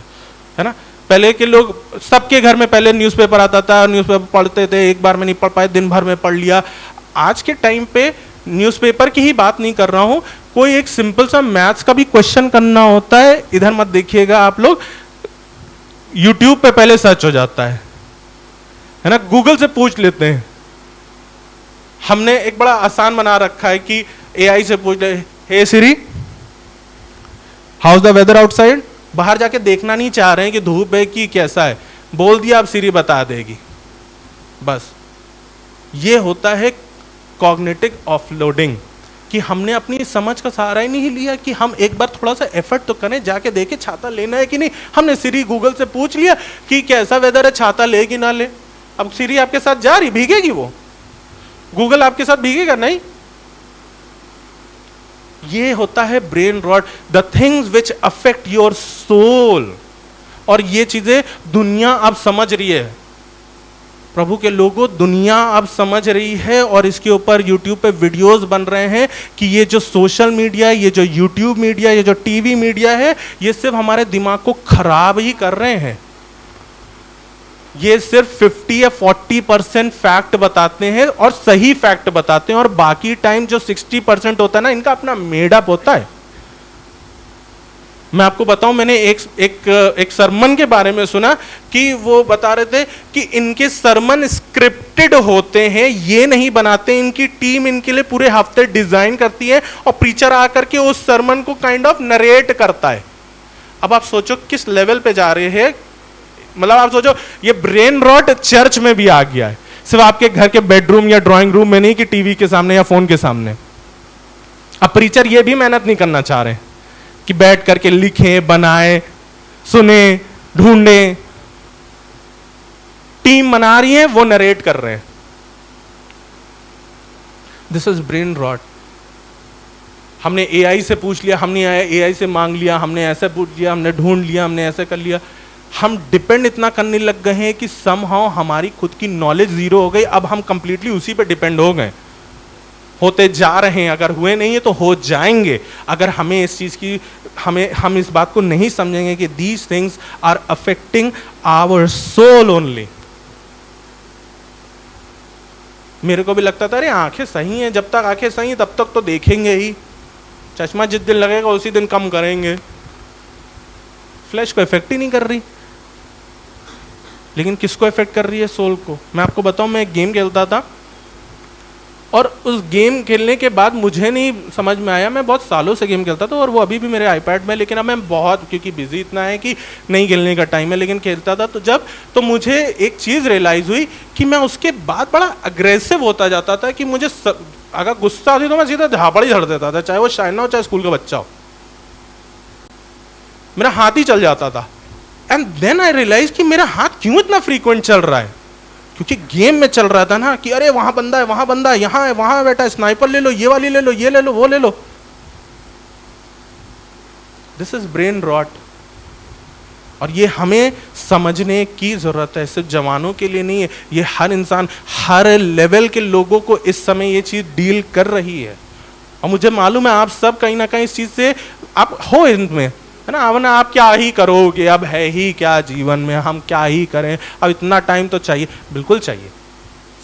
Speaker 1: है ना। पहले के लोग, सबके घर में पहले न्यूज़पेपर आता था, न्यूज़पेपर पढ़ते थे, एक बार में नहीं पढ़ पाए, दिन भर में पढ़ लिया। आज के टाइम पे न्यूज़पेपर की ही बात नहीं कर रहा हूं, कोई एक सिंपल सा मैथ्स का भी क्वेश्चन करना होता है, इधर मत देखिएगा आप लोग, यूट्यूब पे पहले सर्च हो जाता है ना, गूगल से पूछ लेते हैं। हमने एक बड़ा आसान बना रखा है कि एआई से पूछ ले, hey Siri how is the weather outside. बाहर जाके देखना नहीं चाह रहे हैं कि धूप है कि कैसा है, बोल दिया, अब सिरी बता देगी। बस ये होता है कॉग्निटिव ऑफलोडिंग, कि हमने अपनी समझ का सहारा ही नहीं लिया कि हम एक बार थोड़ा सा एफर्ट तो करें, जाके देखें छाता लेना है कि नहीं। हमने सिरी गूगल से पूछ लिया कि कैसा वेदर है, छाता ले कि ना ले। अब सिरी आपके साथ जा रही, भीगेगी वो? गूगल आपके साथ भीगेगा? नहीं। ये होता है brain rot, the things which affect your soul. और ये चीजें दुनिया अब समझ रही है, प्रभु के लोगों, दुनिया अब समझ रही है। और इसके ऊपर यूट्यूब पे वीडियोस बन रहे हैं कि ये जो सोशल मीडिया, ये जो यूट्यूब मीडिया, ये जो टीवी मीडिया है, ये सिर्फ हमारे दिमाग को खराब ही कर रहे हैं। ये सिर्फ 50 या 40% फैक्ट बताते हैं और सही फैक्ट बताते हैं, और बाकी टाइम जो 60% होता है ना, इनका अपना मेडअप होता है। मैं आपको बताऊं, मैंने एक सरमन के बारे में सुना कि वो बता रहे थे कि इनके सरमन स्क्रिप्टेड होते हैं, ये नहीं बनाते, इनकी टीम इनके लिए पूरे हफ्ते डिजाइन करती है और प्रीचर आकर के उस सरमन को काइंड ऑफ नरेट करता है। अब आप सोचो किस लेवल पे जा रहे हैं, मतलब आप सोचो ये ब्रेन रॉट चर्च में भी आ गया है, सिर्फ आपके घर के बेडरूम या ड्राइंग रूम में नहीं कि टीवी के सामने या फोन के सामने। अब प्रीचर ये भी मेहनत नहीं करना चाह रहे कि बैठ करके लिखें, बनाए, सुने, ढूंढे। टीम बना रही है, वो नरेट कर रहे हैं। This is brain rot. हमने एआई से पूछ लिया, हमने एआई से मांग लिया, हमने ऐसे पूछ लिया, हमने ढूंढ लिया, हमने ऐसे कर लिया। हम डिपेंड इतना करने लग गए हैं कि समहाउ हमारी खुद की नॉलेज जीरो हो गई। अब हम कंप्लीटली उसी पे डिपेंड हो गए, होते जा रहे हैं। अगर हुए नहीं है तो हो जाएंगे, अगर हमें इस चीज की हम इस बात को नहीं समझेंगे कि these things are affecting our soul only. मेरे को भी लगता था अरे आंखें सही हैं, जब तक आंखें सही हैं तब तक तो देखेंगे ही, चश्मा जिस दिन लगेगा उसी दिन कम करेंगे, फ्लैश को इफेक्ट ही नहीं कर रही। लेकिन किसको इफेक्ट कर रही है? सोल को। मैं आपको बताऊं, मैं एक गेम खेलता था और उस गेम खेलने के बाद मुझे नहीं समझ में आया, मैं बहुत सालों से गेम खेलता था और वो अभी भी मेरे आईपैड में, लेकिन अब मैं बहुत, क्योंकि बिजी इतना है कि नहीं खेलने का टाइम है, लेकिन खेलता था। तो मुझे एक चीज़ रियलाइज़ हुई कि मैं उसके बाद बड़ा अग्रेसिव होता जाता था कि मुझे अगर गुस्सा आती तो मैं सीधा झापड़ ही झड़ देता था, चाहे वो शाइना हो चाहे स्कूल का बच्चा हो, मेरा हाथ ही चल जाता था। एंड देन आई रियलाइज कि मेरा हाथ क्यों इतना फ्रीक्वेंट चल रहा है, क्योंकि गेम में चल रहा था ना कि अरे वहां बंदा है, वहां बंदा है, यहां है, वहां बैठा है, स्नाइपर ले लो, ये वाली ले लो, ये ले लो, वो ले लो। This is brain rot. और ये हमें समझने की जरूरत है, सिर्फ जवानों के लिए नहीं है, ये हर इंसान, हर लेवल के लोगों को इस समय ये चीज डील कर रही है। और मुझे मालूम है आप सब कहीं ना कहीं इस चीज से आप हो इनमें, है ना। वरना आप क्या ही करोगे, अब है ही क्या जीवन में, हम क्या ही करें, अब इतना टाइम तो चाहिए। बिल्कुल चाहिए,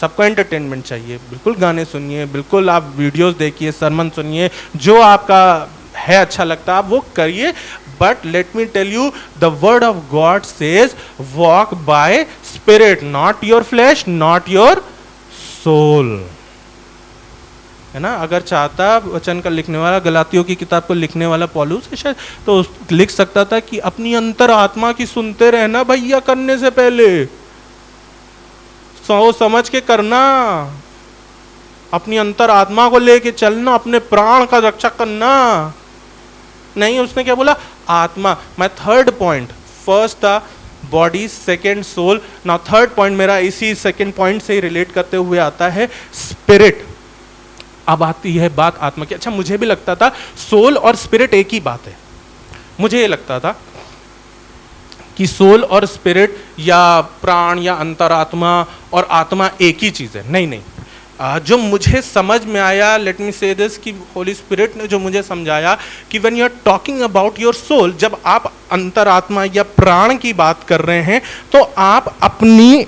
Speaker 1: सबको एंटरटेनमेंट चाहिए, बिल्कुल गाने सुनिए, बिल्कुल आप वीडियोस देखिए, सरमन सुनिए, जो आपका है अच्छा लगता है आप वो करिए। But let me tell you, the word of God says walk by spirit, not your flesh, not your soul, है ना। अगर चाहता वचन का लिखने वाला, गलातियों की किताब को लिखने वाला पौलुस है शायद, तो लिख सकता था कि अपनी अंतर आत्मा की सुनते रहना भैया, करने से पहले सोच समझ के करना, अपनी अंतर आत्मा को लेके चलना, अपने प्राण का रक्षा करना। नहीं, उसने क्या बोला? आत्मा। माय थर्ड पॉइंट, फर्स्ट था body, second soul, now third point मेरा इसी सेकेंड पॉइंट से ही रिलेट करते हुए आता है, स्पिरिट। अब आती है बात आत्मा की। अच्छा, मुझे भी लगता था सोल और स्पिरिट एक ही बात है। मुझे ये लगता था कि सोल और स्पिरिट या प्राण या अंतरात्मा और आत्मा एक ही चीज है। नहीं नहीं, जो मुझे समझ में आया, लेट मी से दिस, कि होली स्पिरिट ने जो मुझे समझाया कि when you are talking about your soul, जब आप अंतरात्मा या प्राण की बात कर रहे हैं तो आप अपनी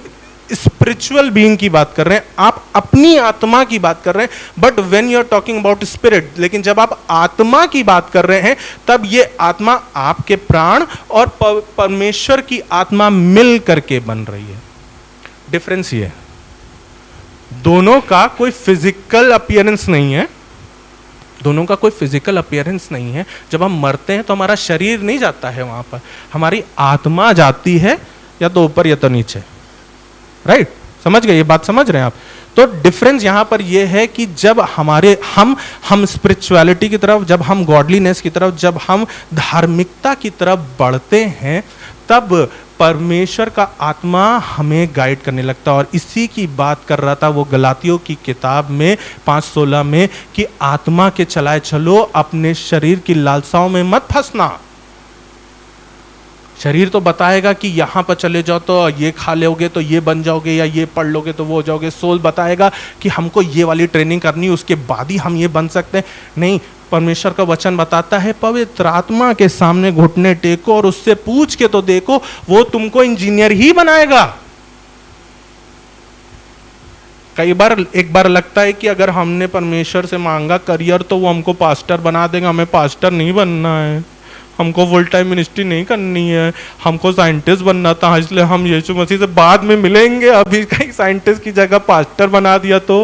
Speaker 1: स्पिरिचुअल बीइंग की बात कर रहे हैं, आप अपनी आत्मा की बात कर रहे हैं। But when you are talking about spirit, लेकिन जब आप आत्मा की बात कर रहे हैं तब ये आत्मा आपके प्राण और परमेश्वर की आत्मा मिल करके बन रही है। डिफरेंस ये है, दोनों का कोई फिजिकल अपीयरेंस नहीं है, दोनों का कोई फिजिकल अपीयरेंस नहीं है। जब हम मरते हैं तो हमारा शरीर नहीं जाता है वहां पर, हमारी आत्मा जाती है, या तो ऊपर या तो नीचे। राइट, समझ गए? ये बात समझ रहे हैं आप? तो डिफरेंस यहां पर यह है कि जब हम स्पिरिचुअलिटी की तरफ, जब हम गॉडलीनेस की तरफ, जब हम धार्मिकता की तरफ बढ़ते हैं, तब परमेश्वर का आत्मा हमें गाइड करने लगता है। और इसी की बात कर रहा था वो गलातियों की किताब में 5:16 में, कि आत्मा के चलाए चलो, अपने शरीर की लालसाओं में मत फंसना। शरीर तो बताएगा कि यहां पर चले जाओ तो ये खा लोगे तो ये बन जाओगे, या ये पढ़ लोगे तो वो हो जाओगे। सोल बताएगा कि हमको ये वाली ट्रेनिंग करनी, उसके बाद ही हम ये बन सकते हैं। नहीं, परमेश्वर का वचन बताता है पवित्र आत्मा के सामने घुटने टेको और उससे पूछ के तो देखो, वो तुमको इंजीनियर ही बनाएगा। कई बार एक बार लगता है कि अगर हमने परमेश्वर से मांगा करियर तो वो हमको पास्टर बना देगा। हमें पास्टर नहीं बनना है, हमको फुल टाइम मिनिस्ट्री नहीं करनी है, हमको साइंटिस्ट बनना था, इसलिए हम यीशु मसीह से बाद में मिलेंगे। अभी कहीं साइंटिस्ट की जगह पास्टर बना दिया तो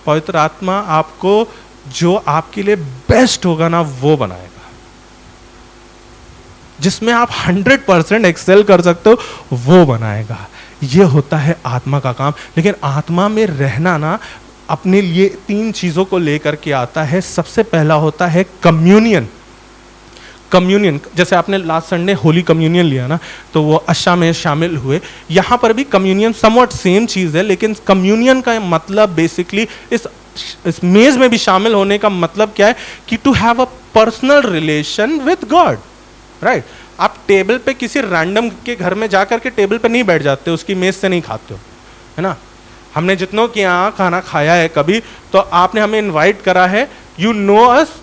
Speaker 1: पवित्र आत्मा आपको जो आपके लिए बेस्ट होगा ना वो बनाएगा, जिसमें आप 100% एक्सेल कर सकते हो वो बनाएगा। ये होता है आत्मा का काम। लेकिन आत्मा में रहना ना अपने लिए 3 चीजों को लेकर के आता है। सबसे पहला होता है कम्युनियन। कम्युनियन, जैसे आपने लास्ट संडे होली कम्युनियन लिया ना, तो वो अशा में शामिल हुए। यहां पर भी कम्युनियन समवट सेम चीज है, लेकिन कम्युनियन का मतलब बेसिकली इस मेज में भी शामिल होने का मतलब क्या है कि to have a personal relation with God. Right, आप टेबल पे किसी रैंडम के घर में जाकर के टेबल पे नहीं बैठ जाते, उसकी मेज से नहीं खाते हो, है ना। हमने जितनों के यहाँ खाना खाया है कभी, तो आपने हमें इनवाइट करा है, you know us,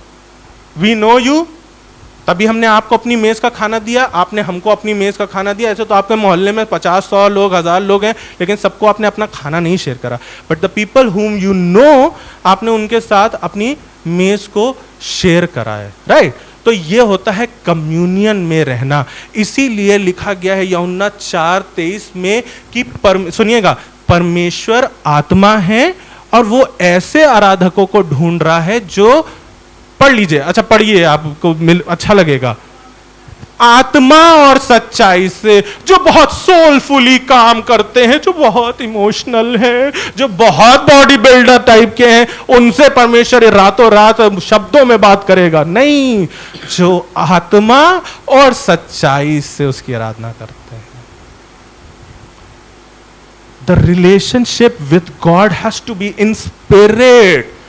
Speaker 1: we know you, तभी हमने आपको अपनी मेज का खाना दिया, आपने हमको अपनी मेज का खाना दिया। ऐसे तो आपके मोहल्ले में 50-100 लोग, 1000 लोग हैं, लेकिन सबको आपने अपना खाना नहीं शेयर करा। But the people whom you know, आपने उनके साथ अपनी मेज को शेयर करा है। राइट, तो ये होता है कम्युनियन में रहना। इसीलिए लिखा गया है यूहन्ना 4:23 में कि सुनिएगा, परमेश्वर आत्मा है और वो ऐसे आराधकों को ढूंढ रहा है जो, पढ़ लीजिए, अच्छा पढ़िए, आपको अच्छा लगेगा, आत्मा और सच्चाई से, जो बहुत सोलफुली काम करते हैं, जो बहुत इमोशनल हैं, जो बहुत बॉडी बिल्डर टाइप के हैं, उनसे परमेश्वर रातों रात शब्दों में बात करेगा नहीं। जो आत्मा और सच्चाई से उसकी आराधना करते हैं। The relationship with God has to be in spirit.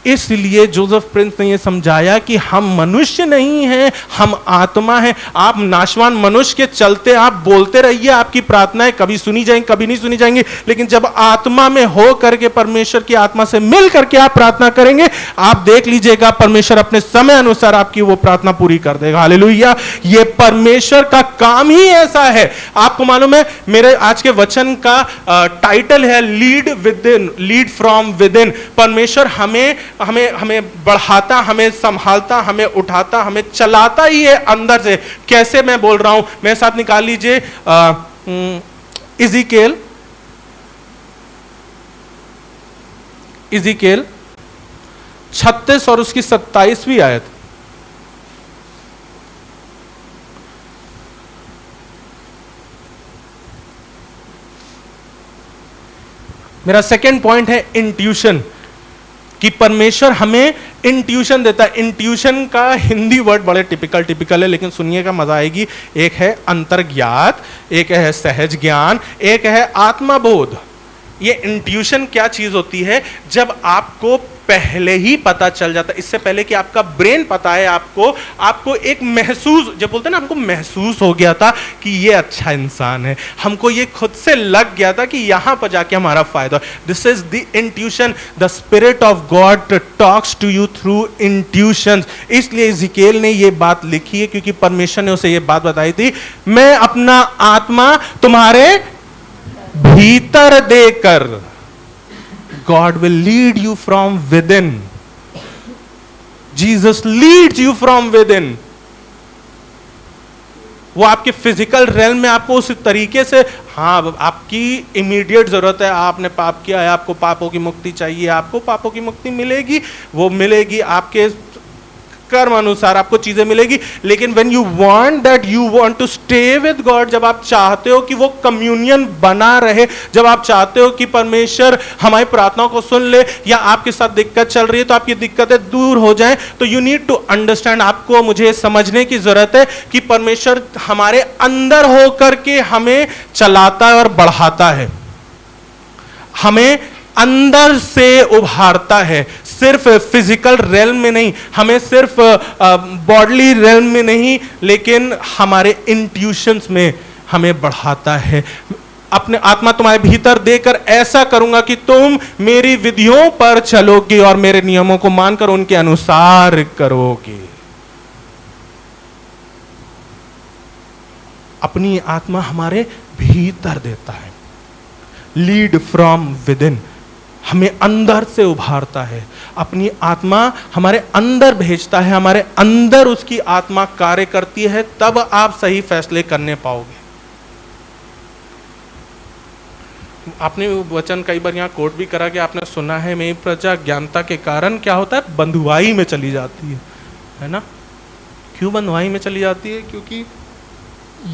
Speaker 1: इसलिए जोसेफ प्रिंस ने यह समझाया कि हम मनुष्य नहीं हैं, हम आत्मा हैं। आप नाशवान मनुष्य के चलते आप बोलते रहिए, आपकी प्रार्थनाएं कभी सुनी जाएंगी, कभी नहीं सुनी जाएंगी, लेकिन जब आत्मा में हो करके परमेश्वर की आत्मा से मिल करके आप प्रार्थना करेंगे, आप देख लीजिएगा परमेश्वर अपने समय अनुसार आपकी वो प्रार्थना पूरी कर देगा। हालेलुया। ये परमेश्वर का काम ही ऐसा है। आपको मालूम है, मेरे आज के वचन का टाइटल है lead with in, lead from with in. परमेश्वर हमें बढ़ाता, हमें संभालता, हमें उठाता, हमें चलाता ही है अंदर से। कैसे मैं बोल रहा हूं, मेरे साथ निकाल लीजिए इज़ीकेल 36 और उसकी 27वीं आयत। मेरा सेकेंड पॉइंट है इंट्यूशन, कि परमेश्वर हमें इंट्यूशन देता है। इंट्यूशन का हिंदी वर्ड बड़े टिपिकल है, लेकिन सुनिएगा मजा आएगी। एक है अंतर्ज्ञात, एक है सहज ज्ञान, एक है आत्मबोध। ये इंट्यूशन क्या चीज होती है? जब आपको पहले ही पता चल जाता है, इससे पहले कि आपका ब्रेन पता है आपको एक महसूस, जब बोलते हैं ना, हमको महसूस हो गया था कि ये अच्छा इंसान है, हमको ये खुद से लग गया था कि यहां पर जाके हमारा फायदा। This is the intuition. The spirit of God talks to you through intuition. इसलिए इज़िकेल ने ये बात लिखी है क्योंकि परमेश्वर ने उसे ये बात बताई थी, मैं अपना आत्मा तुम्हारे भीतर देकर, God will lead you from within. Jesus leads you from within. वो आपके फिजिकल रेल में आपको उस तरीके से, हाँ, आपकी इमीडिएट जरूरत है, आपने पाप किया है, आपको पापों की मुक्ति चाहिए, आपको पापों की मुक्ति मिलेगी, वो मिलेगी आपके कर्म अनुसार, आपको चीजें मिलेगी। लेकिन when you want that, you want to stay with God, जब आप चाहते हो कि वो कम्युनियन बना रहे, जब आप चाहते हो कि परमेश्वर हमारी प्रार्थनाओं को सुन ले, या आपके साथ दिक्कत चल रही है तो आपकी दिक्कतें दूर हो जाएं, तो यू नीड टू अंडरस्टैंड, आपको मुझे समझने की जरूरत है कि परमेश्वर हमारे अंदर होकर के हमें चलाता है और बढ़ाता है, हमें अंदर से उभारता है, सिर्फ फिजिकल रेल्म में नहीं, हमें सिर्फ बॉडली रेल्म में नहीं, लेकिन हमारे इंट्यूशंस में हमें बढ़ाता है। अपने आत्मा तुम्हारे भीतर देकर ऐसा करूंगा कि तुम मेरी विधियों पर चलोगे और मेरे नियमों को मानकर उनके अनुसार करोगे। अपनी आत्मा हमारे भीतर देता है, लीड फ्रॉम विद इन, हमें अंदर से उभारता है, अपनी आत्मा हमारे अंदर भेजता है, हमारे अंदर उसकी आत्मा कार्य करती है, तब आप सही फैसले करने पाओगे। आपने वचन कई बार यहां कोट भी करा कि आपने सुना है, मेरी प्रजा ज्ञानता के कारण क्या होता है, बंधुआई में चली जाती है ना? क्यों बंधुआई में चली जाती है? क्योंकि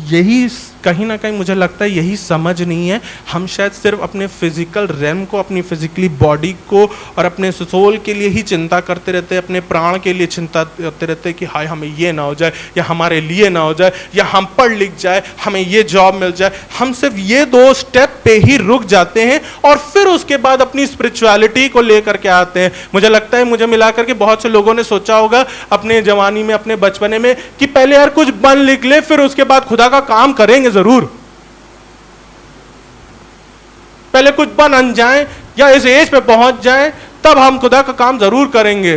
Speaker 1: यही कहीं ना कहीं मुझे लगता है यही समझ नहीं है। हम शायद सिर्फ अपने फिजिकल रेम को, अपनी फिजिकली बॉडी को और अपने सोल के लिए ही चिंता करते रहते हैं, अपने प्राण के लिए चिंता करते रहते हैं कि हाय हमें ये ना हो जाए, या हमारे लिए ना हो जाए, या हम पढ़ लिख जाए, हमें ये जॉब मिल जाए। हम सिर्फ ये 2 स्टेप पे ही रुक जाते हैं और फिर उसके बाद अपनी स्पिरिचुअलिटी को लेकर के आते हैं। मुझे लगता है, मुझे मिलाकर के बहुत से लोगों ने सोचा होगा अपने जवानी में, अपने बचपने में, कि पहले यार कुछ बन लिख ले, फिर उसके बाद खुदा का काम करेंगे जरूर। पहले कुछ बन जाएं या इस एज पे पहुंच जाएं, तब हम खुदा का काम जरूर करेंगे,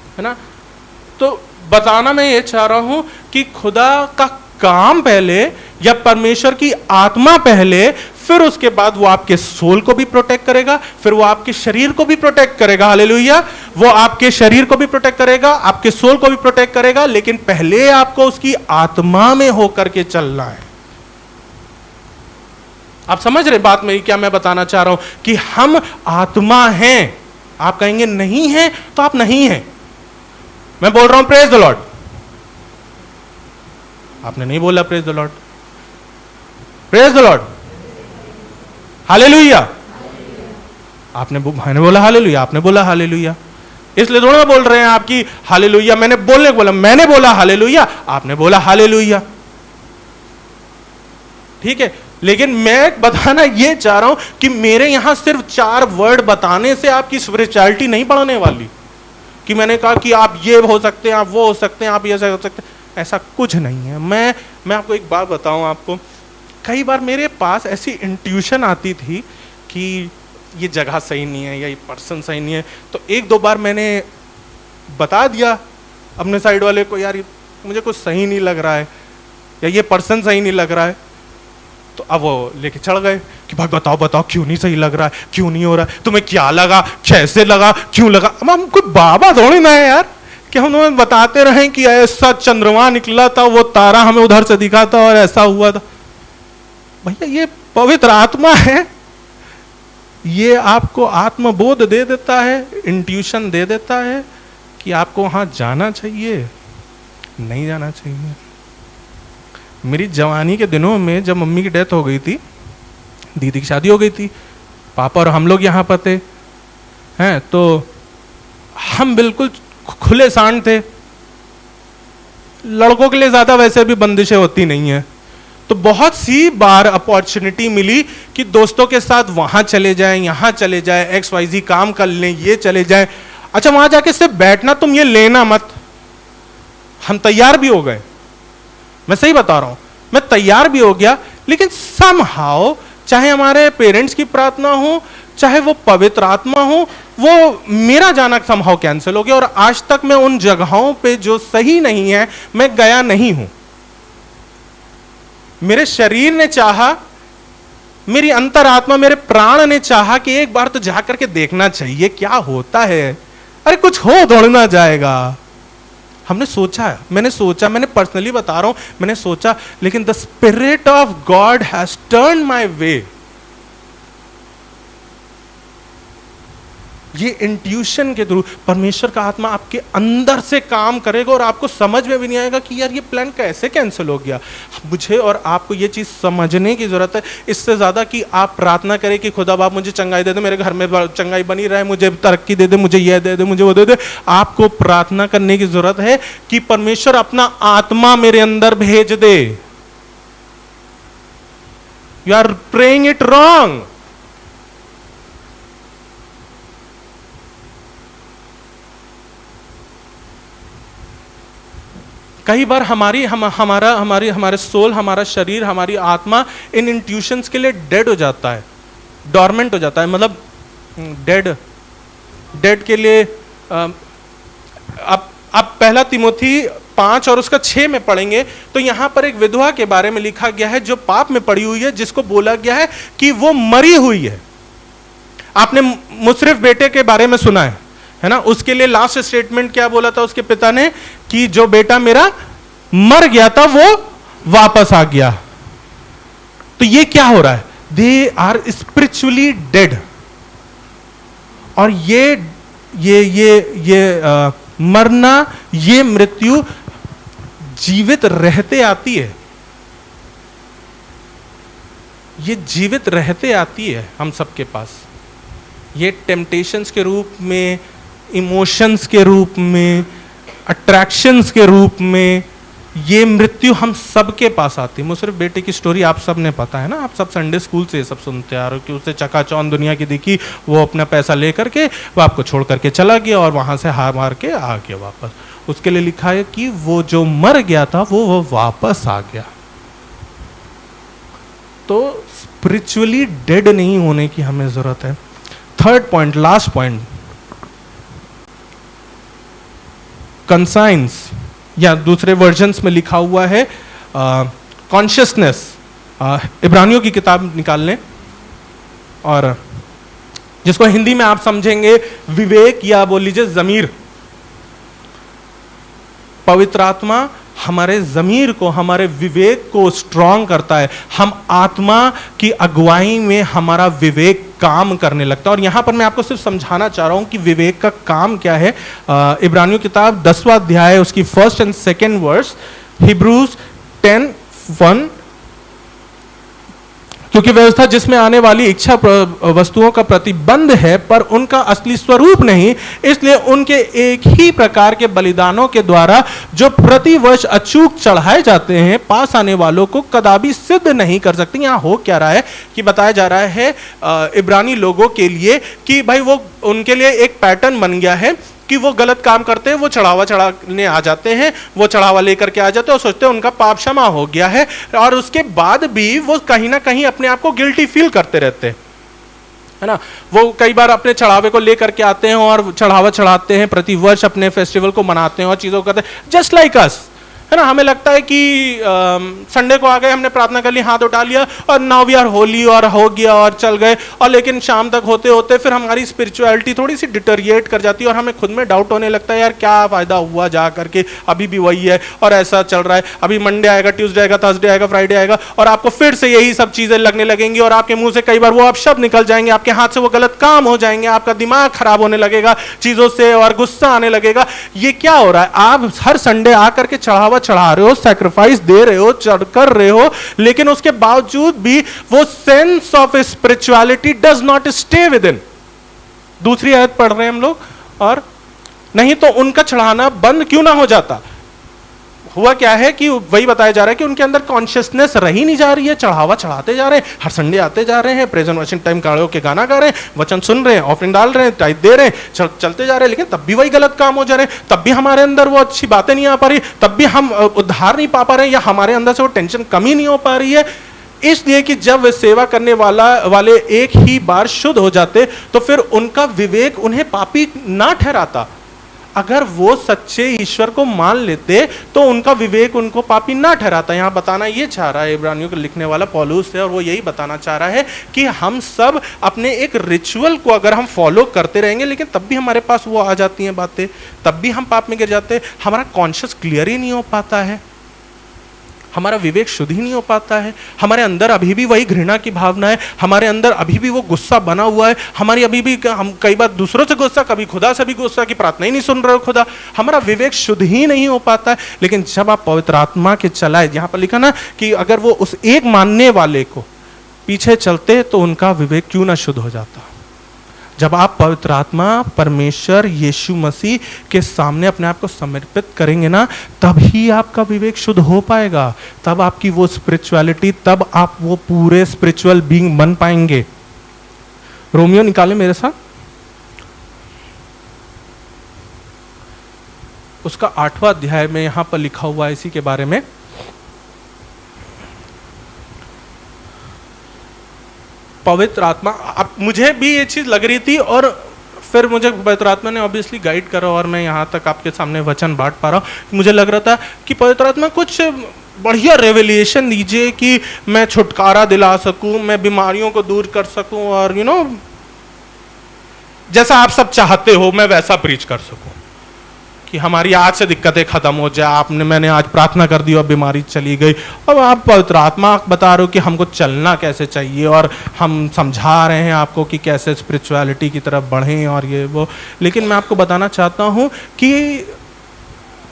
Speaker 1: है ना? तो बताना मैं ये चाह रहा हूं कि खुदा का काम पहले, या परमेश्वर की आत्मा पहले, फिर उसके बाद वो आपके सोल को भी प्रोटेक्ट करेगा, फिर वो आपके शरीर को भी प्रोटेक्ट करेगा। हालेलुया! वो आपके शरीर को भी प्रोटेक्ट करेगा, आपके सोल को भी प्रोटेक्ट करेगा, लेकिन पहले आपको उसकी आत्मा में होकर के चलना है। आप समझ रहे बात मेरी, क्या मैं बताना चाह रहा हूं? कि हम आत्मा हैं। आप कहेंगे नहीं है, तो आप नहीं हैं। मैं बोल रहा हूं प्रेज द लॉर्ड। आपने नहीं बोला praise the Lord. Praise the Lord, hallelujah. मैंने बोला हालेलुया, आपने बोला हालेलुया। इसलिए दोनों बोल रहे हैं आपकी हालेलुया, मैंने बोलने को बोला, मैंने बोला हालेलुया, आपने बोला हालेलुया। ठीक है, लेकिन मैं बताना ये चाह रहा हूं कि मेरे यहां सिर्फ 4 वर्ड बताने से आपकी स्पिरिचुअलिटी नहीं बढ़ने वाली। कि मैंने कहा कि आप ये हो सकते हैं, आप वो हो सकते हैं, आप ये हो सकते हैं, ऐसा कुछ नहीं है। मैं आपको एक बात बताऊं आपको, कई बार मेरे पास ऐसी इंट्यूशन आती थी कि ये जगह सही नहीं है या ये पर्सन सही नहीं है, तो 1-2 बार मैंने बता दिया अपने साइड वाले को, यार मुझे कुछ सही नहीं लग रहा है या ये पर्सन सही नहीं लग रहा है। तो अब वो लेके चढ़ गए कि भाई बताओ बताओ क्यों नहीं सही लग रहा है, क्यों नहीं हो रहा है, तुम्हें क्या लगा, कैसे लगा, क्यों लगा। अब हम कोई बाबा थोड़ी ना है यार कि हम तुम्हें बताते रहें कि ऐसा चंद्रमा निकला था, वो तारा हमें उधर से दिखा था और ऐसा हुआ था। भैया ये पवित्र आत्मा है, ये आपको आत्मबोध दे देता है, इंट्यूशन दे देता है कि आपको वहां जाना चाहिए, नहीं जाना चाहिए। मेरी जवानी के दिनों में जब मम्मी की डेथ हो गई थी, दीदी की शादी हो गई थी, पापा और हम लोग यहाँ पर थे, हैं, तो हम बिल्कुल खुले सांड थे। लड़कों के लिए ज्यादा वैसे भी बंदिशें होती नहीं है, तो बहुत सी बार अपॉर्चुनिटी मिली कि दोस्तों के साथ वहां चले जाएं, यहां चले जाएं, XYZ काम कर लें, ये चले जाएं। अच्छा, वहां जाके सिर्फ बैठना, तुम ये लेना मत। हम तैयार भी हो गए, मैं सही बता रहा हूं, मैं तैयार भी हो गया, लेकिन समहाउ चाहे हमारे पेरेंट्स की प्रार्थना हो, चाहे वो पवित्र आत्मा हो, वो मेरा जाना समहाउ कैंसिल हो गया। और आज तक मैं उन जगहों पे जो सही नहीं है मैं गया नहीं हूं। मेरे शरीर ने चाहा, मेरी अंतरात्मा, मेरे प्राण ने चाहा कि एक बार तो जाकर के देखना चाहिए क्या होता है। अरे कुछ हो दौड़ना जाएगा। हमने सोचा, मैंने पर्सनली बता रहा हूं, मैंने सोचा, लेकिन the spirit of God has turn my way. ये इंट्यूशन के थ्रू परमेश्वर का आत्मा आपके अंदर से काम करेगा और आपको समझ में भी नहीं आएगा कि यार ये प्लान कैसे कैंसिल हो गया। मुझे और आपको ये चीज समझने की जरूरत है। इससे ज्यादा कि आप प्रार्थना करें कि खुदा बाप मुझे चंगाई दे दे, मेरे घर में चंगाई बनी रहे, मुझे तरक्की दे दे, मुझे यह दे दे, मुझे वो दे दे। आपको प्रार्थना करने की जरूरत है कि परमेश्वर अपना आत्मा मेरे अंदर भेज दे। You are praying it wrong. कई बार हमारे सोल, हमारा शरीर, हमारी आत्मा इन इंट्यूशंस के लिए डेड हो जाता है, डॉर्मेंट हो जाता है। मतलब डेड के लिए आप पहला तिमोथी 5 और उसका 6 में पढ़ेंगे तो यहां पर एक विधवा के बारे में लिखा गया है जो पाप में पड़ी हुई है, जिसको बोला गया है कि वो मरी हुई है। आपने मुशर्रफ बेटे के बारे में सुना है ना? उसके लिए लास्ट स्टेटमेंट क्या बोला था उसके पिता ने कि जो बेटा मेरा मर गया था वो वापस आ गया। तो ये क्या हो रहा है? They are spiritually dead. और ये मरना, ये मृत्यु जीवित रहते आती है। ये जीवित रहते आती है हम सबके पास। ये टेम्पटेशंस के रूप में, इमोशंस के रूप में, अट्रैक्शंस के रूप में, ये मृत्यु हम सबके पास आती है। मुशर्रफ बेटे की स्टोरी आप सब ने पता है ना, आप सब संडे स्कूल से ये सब सुनते आ रहे हो कि उसे चकाचौंध दुनिया की दिखी, वो अपना पैसा लेकर के वो आपको छोड़ करके चला गया और वहां से हार मार के आ गया वापस। उसके लिए लिखा है कि वो जो मर गया था वो वापस आ गया। तो स्पिरिचुअली डेड नहीं होने की हमें जरूरत है। Third point, last point, conscience, या दूसरे वर्जन्स में लिखा हुआ है कॉन्शियसनेस। इब्रानियों की किताब निकाल लें और जिसको हिंदी में आप समझेंगे विवेक, या बोल लीजिए जमीर। पवित्र आत्मा हमारे जमीर को, हमारे विवेक को स्ट्रांग करता है। हम आत्मा की अगुवाई में हमारा विवेक काम करने लगता है। और यहां पर मैं आपको सिर्फ समझाना चाह रहा हूं कि विवेक का काम क्या है। इब्रानियों किताब 10वां अध्याय, उसकी 1 और 2 वर्स, हिब्रूज 10:1, क्योंकि व्यवस्था जिसमें आने वाली इच्छा वस्तुओं का प्रतिबंध है पर उनका असली स्वरूप नहीं, इसलिए उनके एक ही प्रकार के बलिदानों के द्वारा जो प्रतिवर्ष अचूक चढ़ाए जाते हैं पास आने वालों को कदापि सिद्ध नहीं कर सकते। यहाँ हो क्या रहा है कि बताया जा रहा है इब्रानी लोगों के लिए कि भाई वो उनके लिए एक पैटर्न बन गया है कि वो गलत काम करते हैं, वो चढ़ावा चढ़ाने आ जाते हैं, वो चढ़ावा लेकर के आ जाते हैं और सोचते हैं उनका पाप क्षमा हो गया है, और उसके बाद भी वो कहीं ना कहीं अपने आप को गिल्टी फील करते रहते हैं, है ना। वो कई बार अपने चढ़ावे को लेकर के आते हैं और चढ़ावा चढ़ाते हैं, प्रतिवर्ष अपने फेस्टिवल को मनाते हैं और चीज़ों को करते हैं, जस्ट लाइक अस, है ना। हमें लगता है कि संडे को आ गए, हमने प्रार्थना कर ली, हाथ उठा लिया और नाउ वी आर होली, और हो गया और चल गए, और लेकिन शाम तक होते होते फिर हमारी स्पिरिचुअलिटी थोड़ी सी डिटोरिएट कर जाती है और हमें खुद में डाउट होने लगता है, यार क्या फ़ायदा हुआ जा करके, अभी भी वही है और ऐसा चल रहा है। अभी मंडे आएगा, ट्यूसडे आएगा, थर्सडे आएगा, फ्राइडे आएगा और आपको फिर से यही सब चीज़ें लगने लगेंगी और आपके मुंह से कई बार वो अपशब्द निकल जाएंगे, आपके हाथ से वो गलत काम हो जाएंगे, आपका दिमाग खराब होने लगेगा चीज़ों से और गुस्सा आने लगेगा। ये क्या हो रहा है? आप हर संडे आकर के चढ़ावा चढ़ा रहे हो, सैक्रिफाइस दे रहे हो, चढ़ कर रहे हो, लेकिन उसके बावजूद भी वो sense of spirituality does not stay with in. दूसरी आयत पढ़ रहे हैं हम लोग, और नहीं तो उनका चढ़ाना बंद क्यों ना हो जाता। हुआ क्या है कि वही बताया जा रहा है कि उनके अंदर कॉन्शियसनेस रही नहीं जा रही है, चढ़ावा चढ़ाते जा रहे हैं, हर संडे आते जा रहे हैं, प्रेजेंट वर्शिप टाइम खड़े होकर गाना गा रहे हैं, वचन सुन रहे हैं, ऑफरिंग डाल रहे हैं, टाइप दे रहे हैं, चलते जा रहे हैं, लेकिन तब भी वही गलत काम हो जा रहे हैं, तब भी हमारे अंदर वो अच्छी बातें नहीं आ पा रही, तब भी हम उद्धार नहीं पा रहे हैं, या हमारे अंदर से वो टेंशन कमी नहीं हो पा रही है। इसलिए कि जब वे सेवा करने वाले एक ही बार शुद्ध हो जाते तो फिर उनका विवेक उन्हें पापी ना ठहराता। अगर वो सच्चे ईश्वर को मान लेते तो उनका विवेक उनको पापी ना ठहराता। यहां बताना ये चाह रहा है इब्रानियों को लिखने वाला पौलुस है, और वो यही बताना चाह रहा है कि हम सब अपने एक रिचुअल को अगर हम फॉलो करते रहेंगे, लेकिन तब भी हमारे पास वो आ जाती हैं बातें, तब भी हम पाप में गिर जाते हैं, हमारा कॉन्शियस क्लियर ही नहीं हो पाता है, हमारा विवेक शुद्ध ही नहीं हो पाता है, हमारे अंदर अभी भी वही घृणा की भावना है, हमारे अंदर अभी भी वो गुस्सा बना हुआ है, हमारी अभी भी हम कई बार दूसरों से गुस्सा, कभी खुदा से भी गुस्सा की प्रार्थना ही नहीं सुन रहे हो खुदा, हमारा विवेक शुद्ध ही नहीं हो पाता है। लेकिन जब आप पवित्र आत्मा के चलाए, यहां पर लिखा ना कि अगर वो उस एक मानने वाले को पीछे चलते तो उनका विवेक क्यों ना शुद्ध हो जाता। जब आप पवित्र आत्मा परमेश्वर यीशु मसीह के सामने अपने आप को समर्पित करेंगे ना, तब ही आपका विवेक शुद्ध हो पाएगा, तब आपकी वो स्पिरिचुअलिटी, तब आप वो पूरे स्पिरिचुअल बीइंग बन पाएंगे। रोमियो निकाले मेरे साथ, उसका 8वां अध्याय में यहां पर लिखा हुआ है इसी के बारे में। पवित्र आत्मा, अब मुझे भी ये चीज लग रही थी और फिर मुझे पवित्र आत्मा ने ऑब्वियसली गाइड करा और मैं यहाँ तक आपके सामने वचन बांट पा रहा हूँ। मुझे लग रहा था कि पवित्र आत्मा कुछ बढ़िया रेवलेशन दीजिए कि मैं छुटकारा दिला सकूं, मैं बीमारियों को दूर कर सकूं, और जैसा आप सब चाहते हो मैं वैसा प्रीच कर सकूं कि हमारी आज से दिक्कतें खत्म हो जाए। मैंने आज प्रार्थना कर दी और बीमारी चली गई। अब आप पवित्र आत्मा बता रहे हो कि हमको चलना कैसे चाहिए, और हम समझा रहे हैं आपको कि कैसे स्पिरिचुअलिटी की तरफ बढ़ें और ये वो। लेकिन मैं आपको बताना चाहता हूं कि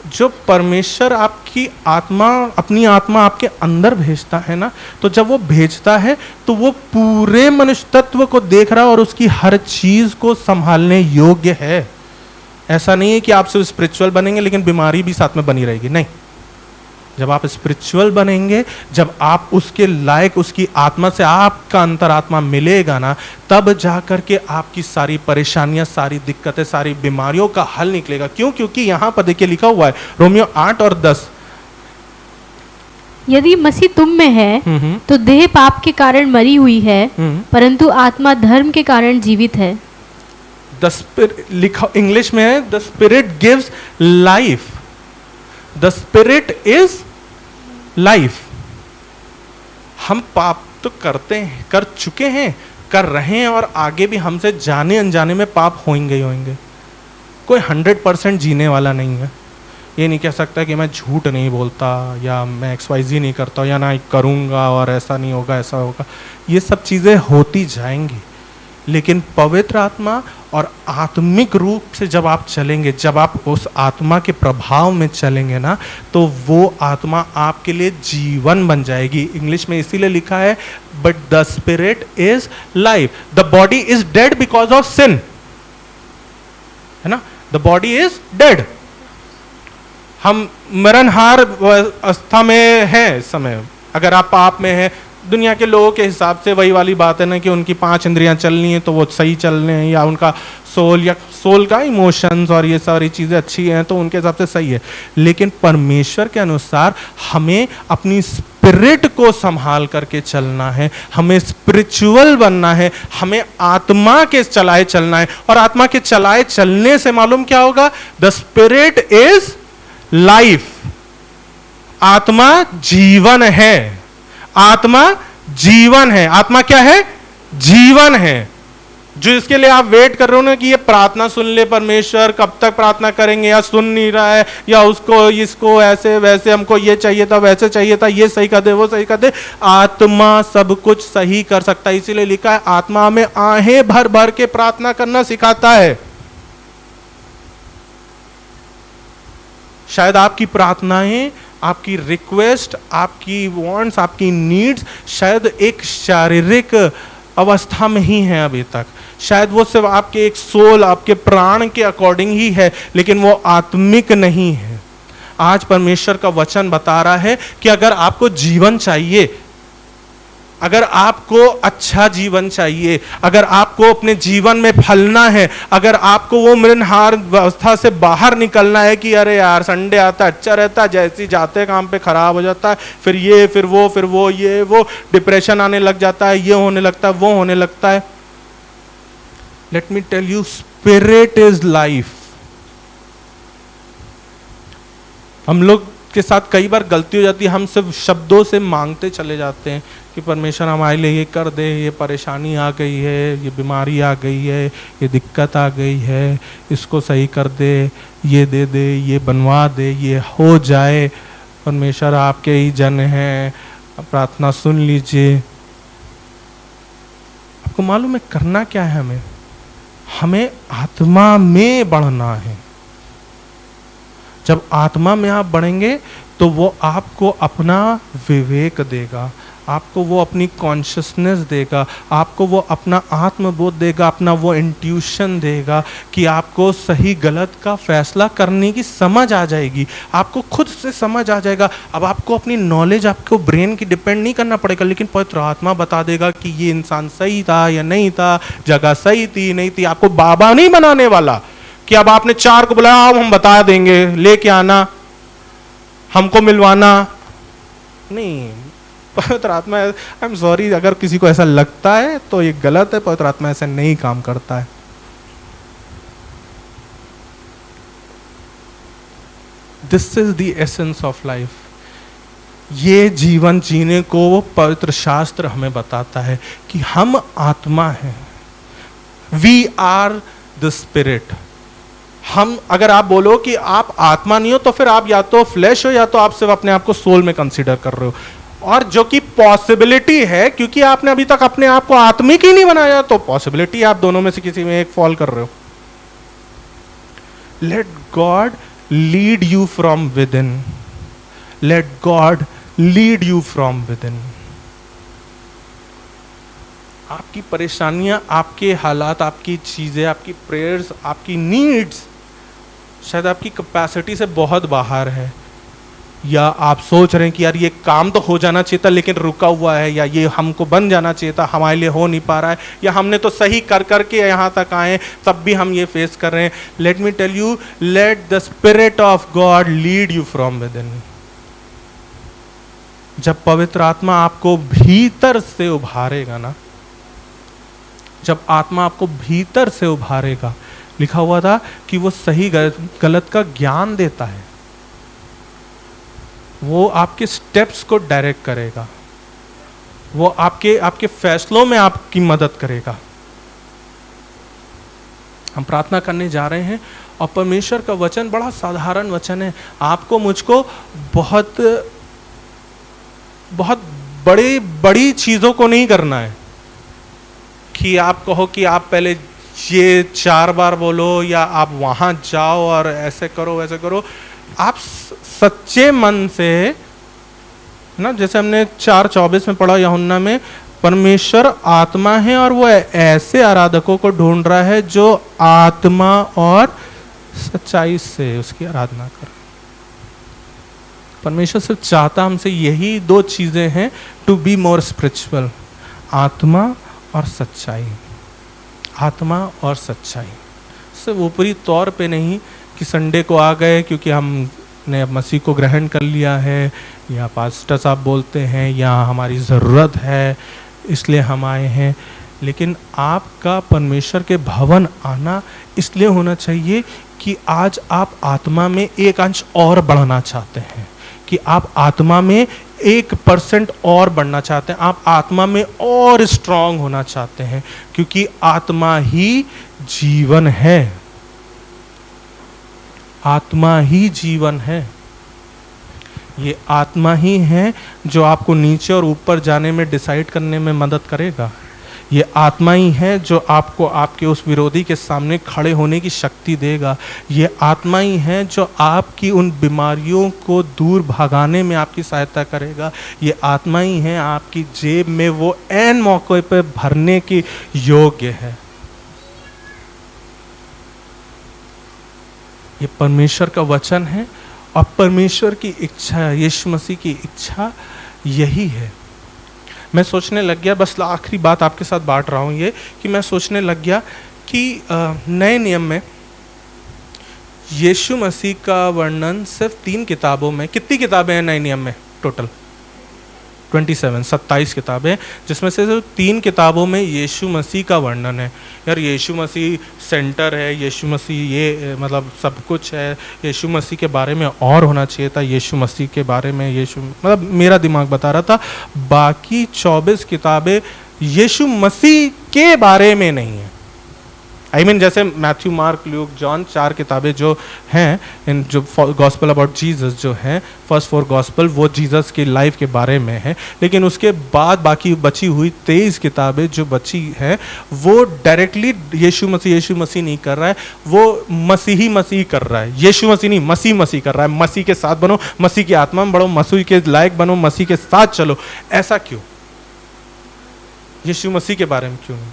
Speaker 1: जो परमेश्वर आपकी आत्मा, अपनी आत्मा आपके अंदर भेजता है ना, तो जब वो भेजता है तो वो पूरे मनुष्य तत्व को देख रहा है और उसकी हर चीज को संभालने योग्य है। ऐसा नहीं है कि आप सिर्फ स्पिरिचुअल बनेंगे लेकिन बीमारी भी साथ में बनी रहेगी, नहीं। जब आप स्पिरिचुअल बनेंगे, जब आप उसके लायक, उसकी आत्मा से आपका अंतरात्मा मिलेगा ना, तब जाकर के आपकी सारी परेशानियां, सारी दिक्कतें, सारी बीमारियों का हल निकलेगा। क्यों? क्योंकि यहां पर देखिए लिखा हुआ है रोमियो 8 और 10,
Speaker 2: यदि मसीह तुम में है तो देह पाप के कारण मरी हुई है, परंतु आत्मा धर्म के कारण जीवित है।
Speaker 1: लिखा इंग्लिश में है, the spirit gives life, the spirit is life. हम पाप तो करते हैं, कर चुके हैं, कर रहे हैं, और आगे भी हमसे जाने अनजाने में पाप होंगे ही होंगे। कोई 100% जीने वाला नहीं है। ये नहीं कह सकता कि मैं झूठ नहीं बोलता, या मैं XYZ नहीं करता, या ना करूँगा और ऐसा नहीं होगा, ऐसा होगा। ये सब चीज़ें होती जाएंगी, लेकिन पवित्र आत्मा और आत्मिक रूप से जब आप चलेंगे, जब आप उस आत्मा के प्रभाव में चलेंगे ना, तो वो आत्मा आपके लिए जीवन बन जाएगी। इंग्लिश में इसीलिए लिखा है, but the spirit is life, the body is dead because of sin, है ना। द बॉडी इज डेड, हम मरणहार अवस्था में हैं इस समय। अगर आप पाप में हैं, दुनिया के लोगों के हिसाब से वही वाली बात है ना कि उनकी 5 इंद्रियां चलनी है तो वो सही चल रहे हैं, या उनका सोल का इमोशंस और ये सारी चीज़ें अच्छी हैं तो उनके हिसाब से सही है। लेकिन परमेश्वर के अनुसार हमें अपनी स्पिरिट को संभाल करके चलना है, हमें स्पिरिचुअल बनना है, हमें आत्मा के चलाए चलना है। और आत्मा के चलाए चलने से मालूम क्या होगा? द स्पिरिट इज लाइफ, आत्मा जीवन है, आत्मा जीवन है। आत्मा क्या है? जीवन है। जो इसके लिए आप वेट कर रहे हो ना कि ये प्रार्थना सुन ले, परमेश्वर कब तक प्रार्थना करेंगे, या सुन नहीं रहा है, या उसको इसको ऐसे वैसे, हमको ये चाहिए था, वैसे चाहिए था, ये सही कर दे, वो सही कर दे। आत्मा सब कुछ सही कर सकता है। इसीलिए लिखा है, आत्मा हमें आहें भर भर के प्रार्थना करना सिखाता है। शायद आपकी प्रार्थनाएं, आपकी रिक्वेस्ट, आपकी वांट्स, आपकी नीड्स शायद एक शारीरिक अवस्था में ही है अभी तक। शायद वो सिर्फ आपके एक सोल, आपके प्राण के अकॉर्डिंग ही है, लेकिन वो आत्मिक नहीं है। आज परमेश्वर का वचन बता रहा है कि अगर आपको जीवन चाहिए, अगर आपको अच्छा जीवन चाहिए, अगर आपको अपने जीवन में फलना है, अगर आपको वो मृणहार व्यवस्था से बाहर निकलना है कि अरे यार संडे आता अच्छा रहता, जैसे ही जाते काम पे खराब हो जाता है, फिर ये फिर वो ये वो, डिप्रेशन आने लग जाता है, ये होने लगता है, वो होने लगता है। Let me tell you, spirit is life. हम लोग के साथ कई बार गलती हो जाती है, हम सिर्फ शब्दों से मांगते चले जाते हैं कि परमेश्वर हमारे लिए ये कर दे, ये परेशानी आ गई है, ये बीमारी आ गई है, ये दिक्कत आ गई है, इसको सही कर दे, ये दे दे, ये बनवा दे, ये हो जाए। परमेश्वर आपके ही जन हैं, प्रार्थना सुन लीजिए। आपको मालूम है करना क्या है? हमें आत्मा में बढ़ना है। जब आत्मा में आप बढ़ेंगे तो वो आपको अपना विवेक देगा, आपको वो अपनी कॉन्शियसनेस देगा, आपको वो अपना आत्मबोध देगा, अपना वो इंट्यूशन देगा कि आपको सही गलत का फैसला करने की समझ आ जाएगी, आपको खुद से समझ आ जाएगा। अब आपको अपनी नॉलेज, आपको ब्रेन की डिपेंड नहीं करना पड़ेगा, लेकिन पवित्र आत्मा बता देगा कि ये इंसान सही था या नहीं था, जगह सही थी नहीं थी। आपको बाबा नहीं बनाने वाला कि अब आपने 4 को बुलाया, अब हम बता देंगे, लेके आना, हमको मिलवाना नहीं। पवित्र आत्मा, आई एम सॉरी अगर किसी को ऐसा लगता है तो ये गलत है, पवित्र आत्मा ऐसा नहीं काम करता है। This is the essence of life. ये जीवन जीने को पवित्र शास्त्र हमें बताता है कि हम आत्मा हैं, वी आर द स्पिरिट। हम, अगर आप बोलो कि आप आत्मा नहीं हो तो फिर आप या तो फ्लैश हो या तो आप सिर्फ अपने आप को सोल में कंसीडर कर रहे हो, और जो कि पॉसिबिलिटी है, क्योंकि आपने अभी तक अपने आप को आत्मिक ही नहीं बनाया, तो पॉसिबिलिटी आप दोनों में से किसी में एक फॉल कर रहे हो। Let God lead you from with in, let God lead you from with in. आपकी परेशानियां, आपके हालात, आपकी चीजें, आपकी प्रेयर्स, आपकी नीड्स शायद आपकी कैपेसिटी से बहुत बाहर है, या आप सोच रहे हैं कि यार ये काम तो हो जाना चाहिए था लेकिन रुका हुआ है, या ये हमको बन जाना चाहिए था, हमारे लिए हो नहीं पा रहा है, या हमने तो सही कर करके यहाँ तक आए तब भी हम ये फेस कर रहे हैं। Let me tell you, let the spirit of God lead you from within. जब पवित्र आत्मा आपको भीतर से उभारेगा ना, जब आत्मा आपको भीतर से उभारेगा, लिखा हुआ था कि वो सही गलत का ज्ञान देता है, वो आपके स्टेप्स को डायरेक्ट करेगा, वो आपके फैसलों में आपकी मदद करेगा। हम प्रार्थना करने जा रहे हैं और परमेश्वर का वचन बड़ा साधारण वचन है। आपको मुझको बहुत बहुत बड़ी चीजों को नहीं करना है कि आप कहो कि आप पहले ये 4 बार बोलो, या आप वहां जाओ और ऐसे करो वैसे करो। आप सच्चे मन से ना, जैसे हमने 4:24 में पढ़ा यूहन्ना में, परमेश्वर आत्मा है और वो ऐसे आराधकों को ढूंढ रहा है जो आत्मा और सच्चाई से उसकी आराधना करें। परमेश्वर सिर्फ चाहता हमसे यही 2 चीजें हैं, टू बी मोर स्पिरिचुअल, आत्मा और सच्चाई। आत्मा और सच्चाई सिर्फ ऊपरी तौर पे नहीं कि संडे को आ गए क्योंकि हमने मसीह को ग्रहण कर लिया है, या पास्टर साहब बोलते हैं, या हमारी ज़रूरत है इसलिए हम आए हैं। लेकिन आपका परमेश्वर के भवन आना इसलिए होना चाहिए कि आज आप आत्मा में एक अंश और बढ़ना चाहते हैं, कि आप आत्मा में 1% और बढ़ना चाहते हैं, आप आत्मा में और स्ट्रांग होना चाहते हैं, क्योंकि आत्मा ही जीवन है। आत्मा ही जीवन है। ये आत्मा ही है जो आपको नीचे और ऊपर जाने में डिसाइड करने में मदद करेगा। ये आत्मा ही है जो आपको आपके उस विरोधी के सामने खड़े होने की शक्ति देगा। ये आत्मा ही है जो आपकी उन बीमारियों को दूर भगाने में आपकी सहायता करेगा। ये आत्मा ही है आपकी जेब में वो ऐन मौके पर भरने के योग्य है। ये परमेश्वर का वचन है और परमेश्वर की इच्छा, यीशु मसीह की इच्छा यही है। मैं सोचने लग गया, बस आखिरी बात आपके साथ बांट रहा हूँ ये, कि मैं सोचने लग गया कि नए नियम में यीशु मसीह का वर्णन सिर्फ 3 किताबों में, कितनी किताबें हैं नए नियम में टोटल? 27 किताबें, जिसमें से सिर्फ 3 किताबों में यीशु मसीह का वर्णन है। यार यीशु मसीह सेंटर है, यीशु मसीह ये मतलब सब कुछ है, यीशु मसीह के बारे में और होना चाहिए था, यीशु मसीह के बारे में यीशु, मतलब मेरा दिमाग बता रहा था बाकी 24 किताबें यीशु मसीह के बारे में नहीं है। I mean, जैसे मैथ्यू, मार्क, ल्यूक, जॉन 4 किताबें जो हैं, इन जो गॉस्पल अबाउट जीसस जो हैं, फर्स्ट 4 गॉस्पल वो जीसस की लाइफ के बारे में है, लेकिन उसके बाद बाकी बची हुई 23 किताबें जो बची हैं वो डायरेक्टली यीशु मसीह नहीं कर रहा है, वो मसीह कर रहा है। यीशु मसीह नहीं, मसीह कर रहा है। मसीह के साथ बनो, मसीह की आत्मा में बढ़ो, मसीह के लायक बनो, मसीह के साथ चलो। ऐसा क्यों? यीशु मसीह के बारे में क्यों नहीं?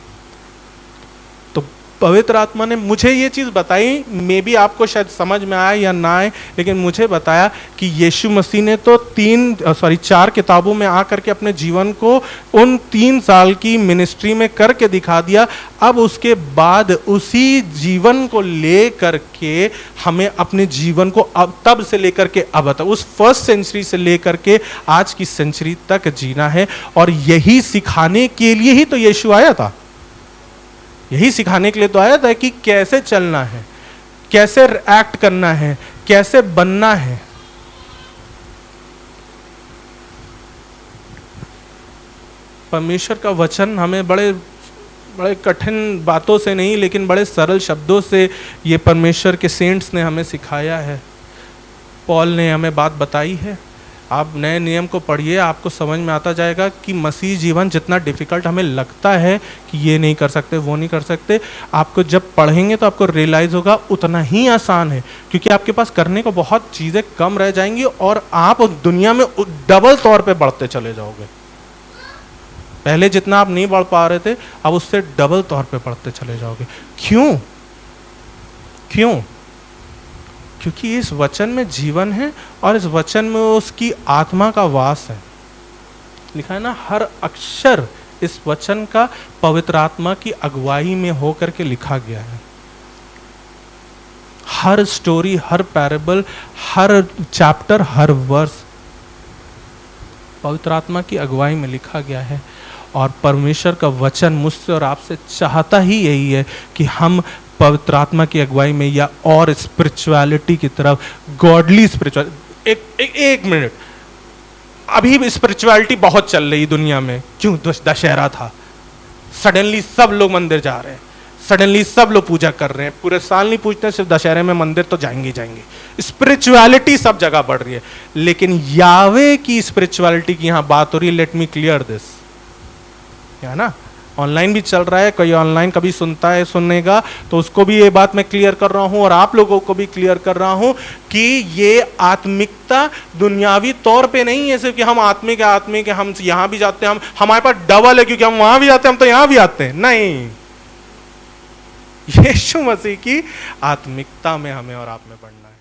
Speaker 1: तो पवित्र आत्मा ने मुझे ये चीज़ बताई, मे बी आपको शायद समझ में आए या ना आए, लेकिन मुझे बताया कि यीशु मसीह ने तो 4 किताबों में आकर के अपने जीवन को उन 3 साल की मिनिस्ट्री में करके दिखा दिया। अब उसके बाद उसी जीवन को ले करके हमें अपने जीवन को अब तब से लेकर के अब तक, उस फर्स्ट सेंचुरी से लेकर के आज की सेंचुरी तक जीना है। और यही सिखाने के लिए ही तो यीशु आया था, यही सिखाने के लिए तो आया था कि कैसे चलना है, कैसे एक्ट करना है, कैसे बनना है। परमेश्वर का वचन हमें बड़े बड़े कठिन बातों से नहीं, लेकिन बड़े सरल शब्दों से ये परमेश्वर के सेंट्स ने हमें सिखाया है। पॉल ने हमें बात बताई है। आप नए नियम को पढ़िए, आपको समझ में आता जाएगा कि मसीह जीवन जितना डिफ़िकल्ट हमें लगता है कि ये नहीं कर सकते, वो नहीं कर सकते, आपको जब पढ़ेंगे तो आपको रियलाइज़ होगा उतना ही आसान है, क्योंकि आपके पास करने को बहुत चीज़ें कम रह जाएंगी और आप दुनिया में डबल तौर पे बढ़ते चले जाओगे। पहले जितना आप नहीं बढ़ पा रहे थे, अब उससे डबल तौर पे बढ़ते चले जाओगे। क्यों? क्योंकि इस वचन में जीवन है और इस वचन में उसकी आत्मा का वास है। लिखा है ना, हर अक्षर इस वचन का पवित्र आत्मा की अगुवाई में होकर के लिखा गया है। हर स्टोरी, हर पैराबल, हर चैप्टर, हर वर्स पवित्र आत्मा की अगुवाई में लिखा गया है। और परमेश्वर का वचन मुझसे और आपसे चाहता ही यही है कि हम पवित्र आत्मा की अगुवाई में या और स्पिरिचुअलिटी की तरफ, गॉडली स्पिरिचुअल। एक मिनट, अभी स्पिरिचुअलिटी बहुत चल रही दुनिया में। क्यों? दशहरा था, सडनली सब लोग मंदिर जा रहे हैं, सडनली सब लोग पूजा कर रहे हैं। पूरे साल नहीं पूजते, सिर्फ दशहरे में मंदिर तो जाएंगे जाएंगे। स्पिरिचुअलिटी सब जगह बढ़ रही है, लेकिन यावे की स्पिरिचुअलिटी की यहां बात हो रही है। लेट मी क्लियर दिस, है ना। ऑनलाइन भी चल रहा है, कोई ऑनलाइन कभी सुनता है, सुनेगा तो उसको भी ये बात मैं क्लियर कर रहा हूं और आप लोगों को भी क्लियर कर रहा हूं कि ये आत्मिकता दुनियावी तौर पे नहीं है सिर्फ कि हम आत्मिक हम यहां भी जाते हैं, हम हमारे पास डबल है क्योंकि हम वहां भी जाते हैं, हम तो यहां भी आते हैं। नहीं, यीशु मसीह की आत्मिकता में हमें और आप में बढ़ना है।